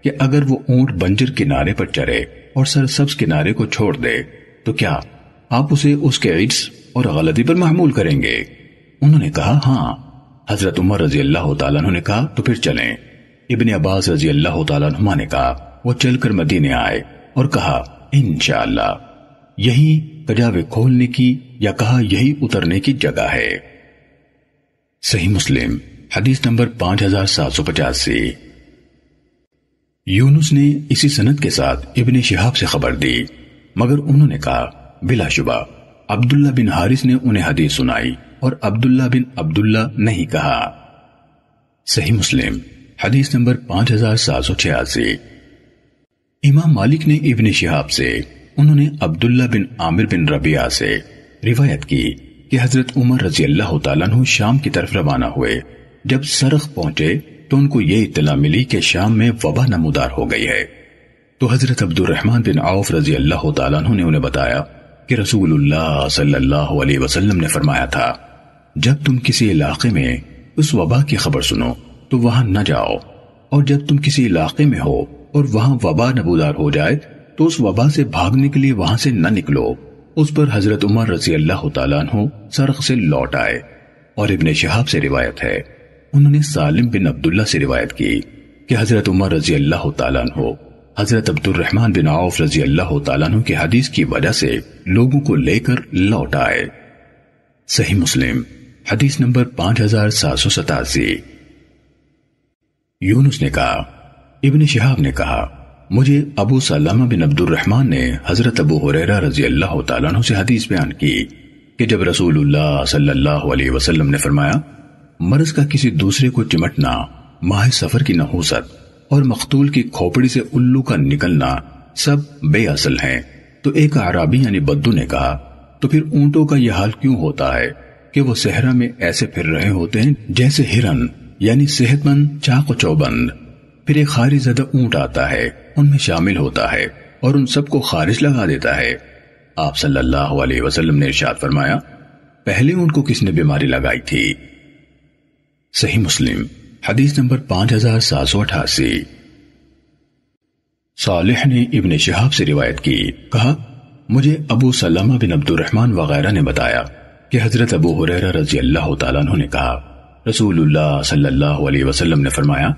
کہ اگر وہ اونٹ بنجر کنارے پر چرے اور سرسبز کنارے کو چھوڑ دے تو کیا آپ اسے اس کے عجز اور غلطی پر محمول کریں گے؟ انہوں نے کہا ہاں۔ حضرت عمر رضی اللہ تعالیٰ عنہ نے کہا تو پھر چلیں۔ ابن عباس رضی اللہ تعالیٰ عنہ نے کہا وہ چل کر مدینے آئے اور کہا انشاءاللہ یہی کجاوے کھولنے کی یا کہا یہی اترنے کی جگہ ہے۔ صحیح مسلم حدیث نمبر 5785۔ یونس نے اسی سند کے ساتھ ابن شہاب سے خبر دی، مگر انہوں نے کہا بلا شبہ عبداللہ بن حارث نے انہیں حدیث سنائی اور عبداللہ بن عبداللہ نہیں کہا۔ صحیح مسلم حدیث نمبر 5786۔ امام مالک نے ابن شہاب سے، انہوں نے عبداللہ بن عامر بن ربیعہ سے روایت کی کہ حضرت عمر رضی اللہ تعالیٰ عنہ شام کی طرف روانہ ہوئے۔ جب سرخ پہنچے تو ان کو یہ اطلاع ملی کہ شام میں وبا نمودار ہو گئی ہے، تو حضرت عبد الرحمن بن عوف رضی اللہ تعالیٰ عنہ نے انہیں بتایا کہ رسول اللہ صلی اللہ علیہ وسلم نے فرمایا تھا جب تم کسی علاقے میں اس وبا کی خبر سنو تو وہاں نہ جاؤ، اور جب تم کسی علاقے میں ہو اور وہاں وبا نمودار ہو جائے تو اس وبا سے بھاگنے کے لیے وہاں سے نہ نکلو۔ اس پر حضرت عمر رضی اللہ تعالیٰ عنہ سرخ سے لوٹ آئے۔ اور ابن شہاب سے روایت ہے، انہوں نے سالم بن عبداللہ سے روایت کی کہ حضرت عمر رضی اللہ تعالیٰ عنہ حضرت عبد الرحمن بن عوف رضی اللہ تعالیٰ عنہ کی حدیث کی وجہ سے لوگوں کو لے کر لوٹ آئے۔ صحیح مسلم حدیث نمبر 5787۔ یونس نے کہا ابن شہاب نے کہا مجھے ابو سلمہ بن عبد الرحمن نے حضرت ابو ہریرہ رضی اللہ تعالیٰ عنہ سے حدیث بیان کی کہ جب رسول اللہ صلی اللہ علیہ وسلم نے فرمایا مرض کا کسی دوسرے کو چمٹنا، ماہ سفر کی نحوست اور مقتول کی کھوپڑی سے الو کا نکلنا سب بے اصل ہیں، تو ایک اعرابی یعنی بدو نے کہا تو پھر اونٹوں کا یہ حال کیوں ہوتا ہے کہ وہ صحرا میں ایسے پھر رہے ہوتے ہیں جیسے ہرن، یعنی صحت مند چاق و چوبند۔ پھر ایک خارج زدہ اونٹ آتا ہے، ان میں شامل ہوتا ہے اور ان سب کو خارج لگا دیتا ہے۔ آپ صلی اللہ علیہ وسلم نے ارشاد فرمایا پہلے اونٹ کو کس نے بیماری لگائی تھی؟ صحیح مسلم حدیث نمبر 5788۔ صالح نے ابن شہاب سے روایت کی، کہا مجھے ابو سلمہ بن عبد الرحمن وغیرہ نے بتایا کہ حضرت ابو ہریرہ رضی اللہ تعالیٰ عنہ نے کہا رسول اللہ صلی اللہ علیہ وسلم نے فرمایا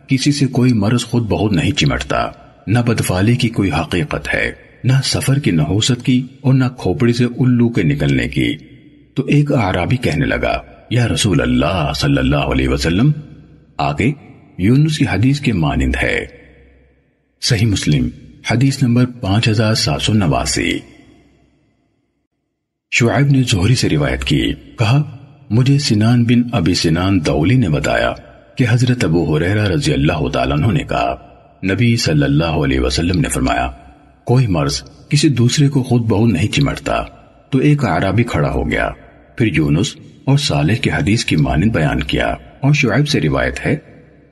کسی سے کوئی مرض خود بخود نہیں چمٹتا، نہ بدفعلی کی کوئی حقیقت ہے، نہ سفر کی نحوست کی اور نہ کھوپڑی سے الو کے نکلنے کی۔ تو ایک اعرابی کہنے لگا یا رسول اللہ صلی اللہ علیہ وسلم، آگے یونس کی حدیث کے مانند ہے۔ صحیح مسلم حدیث نمبر 5789۔ شعیب نے زہری سے روایت کی، کہا مجھے سنان بن ابی سنان دولی نے بتایا کہ حضرت ابو ہریرہ رضی اللہ تعالیٰ عنہ نے کہا نبی صلی اللہ علیہ وسلم نے فرمایا کوئی مرض کسی دوسرے کو خود بخود نہیں چمٹتا۔ تو ایک اعرابی کھڑا ہو گیا، پھر یونس اور صالح کی حدیث کی مانند بیان کیا، اور شعیب سے روایت ہے،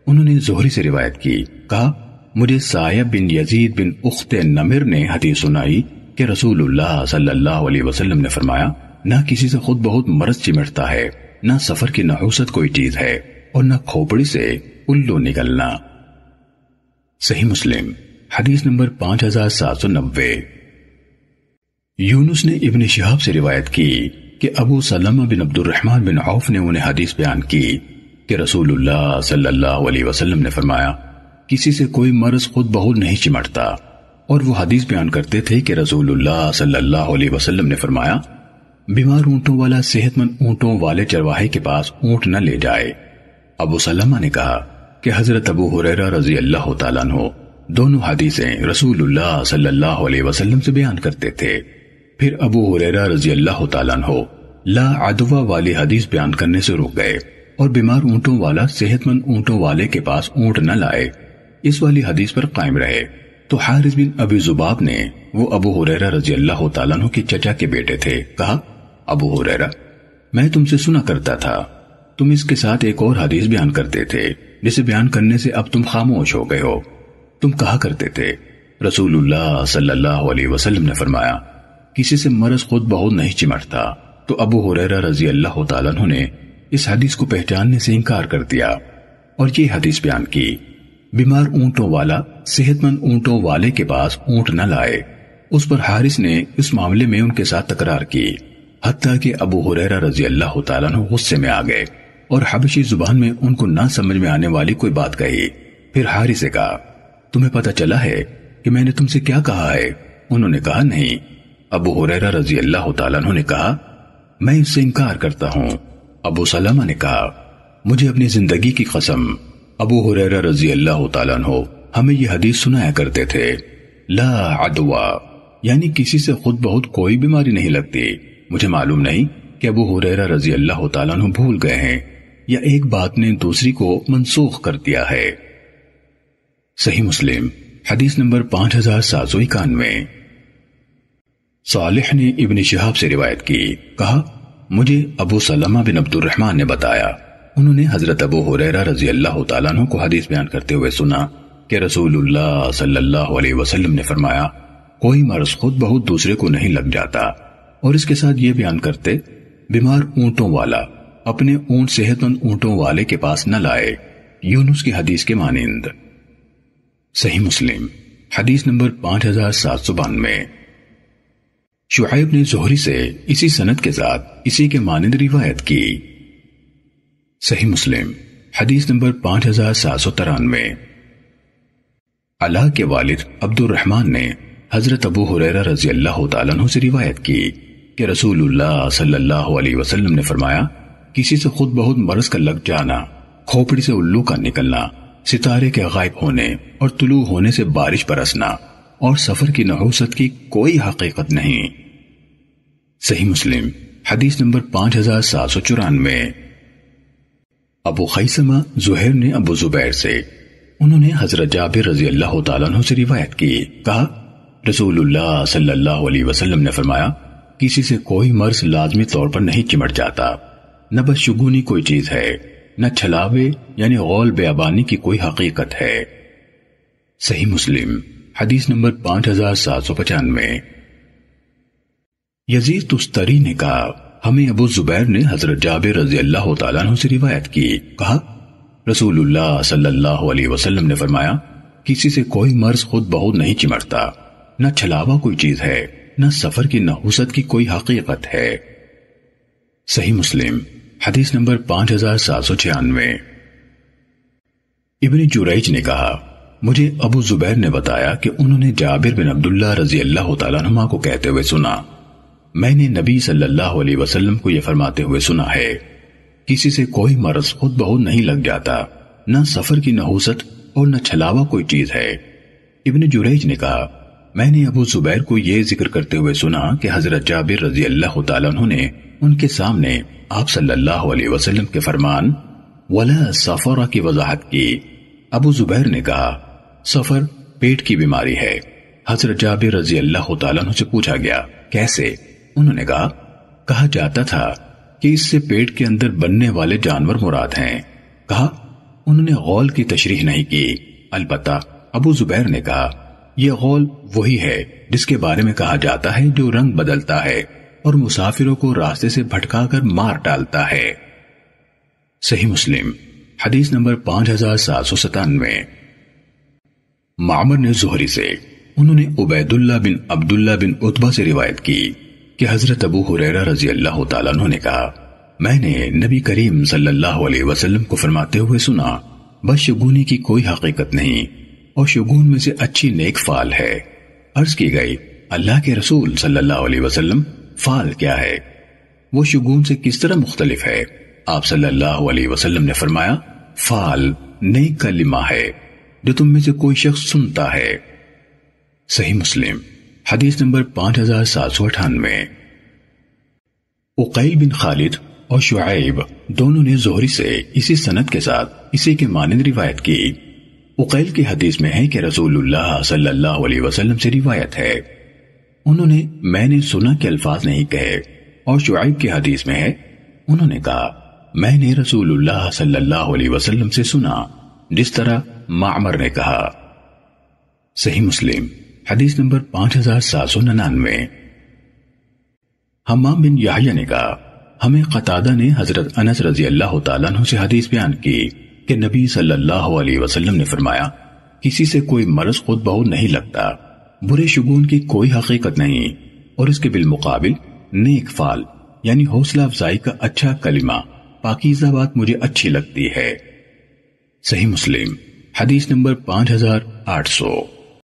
انہوں نے زہری سے روایت کی، کہا مجھے سائب بن یزید بن اخت نمر نے حدیث سنائی کہ رسول اللہ صلی اللہ علیہ وسلم نے فرمایا، نہ کسی سے خود بہت مرض چمٹتا ہے، نہ سفر کی نحوست کوئی چیز ہے، اور نہ کھوپڑی سے الو نکلنا۔ صحیح مسلم حدیث نمبر 5790۔ یونس نے ابن شہاب سے روایت کی کہ ابو سلمہ بن عبد الرحمن بن عوف نے انہیں حدیث بیان کی کہ رسول اللہ صلی اللہ علیہ وسلم نے فرمایا، کسی سے کوئی مرض خود بخود نہیں چمٹتا، اور وہ حدیث بیان کرتے تھے کہ رسول اللہ صلی اللہ علیہ وسلم نے فرمایا، بیمار اونٹوں والا صحت مند اونٹوں والے چرواہے کے پاس اونٹ نہ لے جائے۔ ابو سلمہ نے کہا کہ حضرت ابو ہریرہ رضی اللہ تعالیٰ عنہ دونوں حدیثیں رسول اللہ صلی اللہ علیہ وسلم سے بیان کرتے تھے۔ پھر ابو ہریرہ رضی اللہ تعالیٰ عنہ لا عدوہ والی حدیث بیان کرنے سے رک گئے، اور بیمار اونٹوں والا صحت مند اونٹوں والے کے پاس اونٹ نہ لائے، اس والی حدیث پر قائم رہے۔ تو حارث بن ابی ذباب نے، وہ ابو ہریرہ رضی اللہ تعالیٰ عنہ کے چچا کے بیٹے تھے، کہا ابو ہریرہ میں تم سے سنا کرتا تھا، تم اس کے ساتھ ایک اور حدیث بیان کرتے تھے جسے بیان کرنے سے اب تم خاموش ہو گئے ہو۔ تم کہا کرتے تھے رسول اللہ صلی اللہ علیہ وسلم نے فرمایا، کسی سے مرض خود بخود نہیں چمٹتا۔ تو ابو ہریرہ رضی اللہ تعالیٰ عنہ نے اس حدیث کو پہچاننے سے انکار کر دیا، اور یہ حدیث بیان کی، بیمار اونٹوں والا صحت مند اونٹوں والے کے پاس اونٹ نہ لائے۔ اس پر حارث نے اس معاملے میں ان کے ساتھ تکرار کی، حتیٰ کہ ابو ہریرہ رضی اللہ تعالیٰ عنہ غصے میں آ گئے اور حبشی زبان میں ان کو نہ سمجھ میں آنے والی کوئی بات کہی۔ پھر حارث سے کہا، تمہیں پتہ چلا ہے کہ میں نے تم سے کیا کہا ہے؟ انہوں نے کہا نہیں۔ ابو ہریرہ رضی اللہ تعالیٰ عنہ نے کہا، میں اس سے انکار کرتا ہوں۔ ابو سلمہ نے کہا، مجھے اپنی زندگی کی قسم، ابو ہریرہ رضی اللہ تعالیٰ عنہ ہمیں یہ حدیث سنایا کرتے تھے، لا عدوہ، یعنی کسی سے خود بہت کوئی بیماری نہیں لگتی۔ مجھے معلوم نہیں کہ ابو ہریرہ رضی اللہ تعالیٰ عنہ بھول گئے ہیں یا ایک بات نے دوسری کو منسوخ کر دیا ہے۔ صحیح مسلم حدیث نمبر 5791۔ صالح نے ابن شہاب سے روایت کی، کہا مجھے ابو سلمہ بن عبد الرحمن نے بتایا، انہوں نے حضرت ابو ہریرہ رضی اللہ تعالیٰ عنہ کو حدیث بیان کرتے ہوئے سنا کہ رسول اللہ صلی اللہ علیہ وسلم نے فرمایا، کوئی مرض خود بہت دوسرے کو نہیں لگ جاتا، اور اس کے ساتھ یہ بیان کرتے، بیمار اونٹوں والا اپنے اونٹ صحت مند اونٹوں والے کے پاس نہ لائے، یونس کی حدیث کے مانند۔ صحیح مسلم حدیث نمبر 5792۔ شعیب نے زہری سے اسی سند کے ساتھ اسی کے مانند روایت کی۔ صحیح مسلم حدیث نمبر 5793۔ علا کے والد عبد الرحمن نے حضرت ابو ہریرہ رضی اللہ تعالیٰ عنہ سے روایت کی کہ رسول اللہ صلی اللہ علیہ وسلم نے فرمایا، کسی سے خود بہت مرض کا لگ جانا، کھوپڑی سے الو کا نکلنا، ستارے کے غائب ہونے اور طلوع ہونے سے بارش برسنا، اور سفر کی نحوست کی کوئی حقیقت نہیں۔ صحیح مسلم حدیث نمبر 5794۔ ابو خیثمہ زہیر نے ابو زبیر سے، انہوں نے حضرت جابر رضی اللہ تعالیٰ عنہ سے روایت کی، کہا رسول اللہ صلی اللہ علیہ وسلم نے فرمایا، کسی سے کوئی مرض لازمی طور پر نہیں چمٹ جاتا، نہ بدشگونی کوئی چیز ہے، نہ چھلاوے یعنی غول بیابانی کی کوئی حقیقت ہے۔ صحیح مسلم حدیث نمبر 5795۔ یزید تستری نے کہا، ہمیں ابو زبیر نے حضرت جابر رضی اللہ تعالیٰ عنہ سے روایت کی، کہا رسول اللہ صلی اللہ علیہ وسلم نے فرمایا، کسی سے کوئی مرض خود بہت نہیں چمٹتا، نہ چھلاوا کوئی چیز ہے، نہ سفر کی نحوست کی کوئی حقیقت ہے۔ صحیح مسلم حدیث نمبر 5796۔ ابن جریج نے کہا، مجھے ابو زبیر نے بتایا کہ انہوں نے جابر بن عبداللہ رضی اللہ تعالیٰ عنہ کو کہتے ہوئے سنا، میں نے نبی صلی اللہ علیہ وسلم کو یہ فرماتے ہوئے سنا ہے، کسی سے کوئی مرض خود بہت نہیں لگ جاتا، نہ سفر کی نحوست اور نہ چھلاوا کوئی چیز ہے۔ ابن جریج نے کہا، میں نے ابو زبیر کو یہ ذکر کرتے ہوئے سنا کہ حضرت جابر رضی اللہ تعالیٰ عنہ نے ان کے سامنے آپ صلی اللہ علیہ وسلم کے فرمان وَلَا سَفَرَ کی وضاحت کی۔ ابو زبیر نے کہا، سفر پیٹ کی بیماری ہے، حضرت جابر رضی اللہ تعالیٰ عنہ سے پوچھا گیا کیسے؟ انہوں نے کہا جاتا تھا کہ اس سے پیٹ کے اندر بننے والے جانور مراد ہیں۔ کہا انہوں نے غول کی تشریح نہیں کی، البتہ ابو زبیر نے کہا یہ غول وہی ہے جس کے بارے میں کہا جاتا ہے جو رنگ بدلتا ہے اور مسافروں کو راستے سے بھٹکا کر مار ڈالتا ہے۔ صحیح مسلم حدیث نمبر 5797۔ معمر نے زہری سے، انہوں نے عبید اللہ بن عبداللہ بن عتبہ سے روایت کی کہ حضرت ابو ہریرہ رضی اللہ تعالیٰ عنہ نے کہا میں نے نبی کریم صلی اللہ علیہ وسلم کو فرماتے ہوئے سنا بدشگونی کی کوئی حقیقت نہیں اور شگون میں سے اچھی نیک فال ہے۔ عرض کی گئی اللہ کے رسول صلی اللہ علیہ وسلم فال کیا ہے؟ وہ شگون سے کس طرح مختلف ہے؟ آپ صلی اللہ علیہ وسلم نے فرمایا فال نیک کلمہ ہے جو تم میں سے کوئی شخص سنتا ہے۔ صحیح مسلم حدیث نمبر 5798۔ عقیل بن خالد اور شعیب دونوں نے زہری سے اسی سند کے ساتھ اسی کے مانند روایت کی۔ عقیل کی حدیث میں ہے کہ رسول اللہ صلی اللہ علیہ وسلم سے روایت ہے، انہوں نے میں نے سنا کے الفاظ نہیں کہے، اور شعیب کی حدیث میں ہے انہوں نے کہا میں نے رسول اللہ صلی اللہ علیہ وسلم سے سنا جس طرح معمر نے کہا۔ صحیح مسلم حدیث نمبر 5799۔ حمام بن یحییٰ نے کہا ہمیں قتادہ نے حضرت انس رضی اللہ تعالیٰ عنہ سے حدیث بیان کی کہ نبی صلی اللہ علیہ وسلم نے فرمایا کسی سے کوئی مرض خود بخود نہیں لگتا، برے شگون کی کوئی حقیقت نہیں، اور اس کے بالمقابل نیک فال یعنی حوصلہ افزائی کا اچھا کلمہ پاکیزہ بات مجھے اچھی لگتی ہے۔ صحیح مسلم حدیث نمبر 5800۔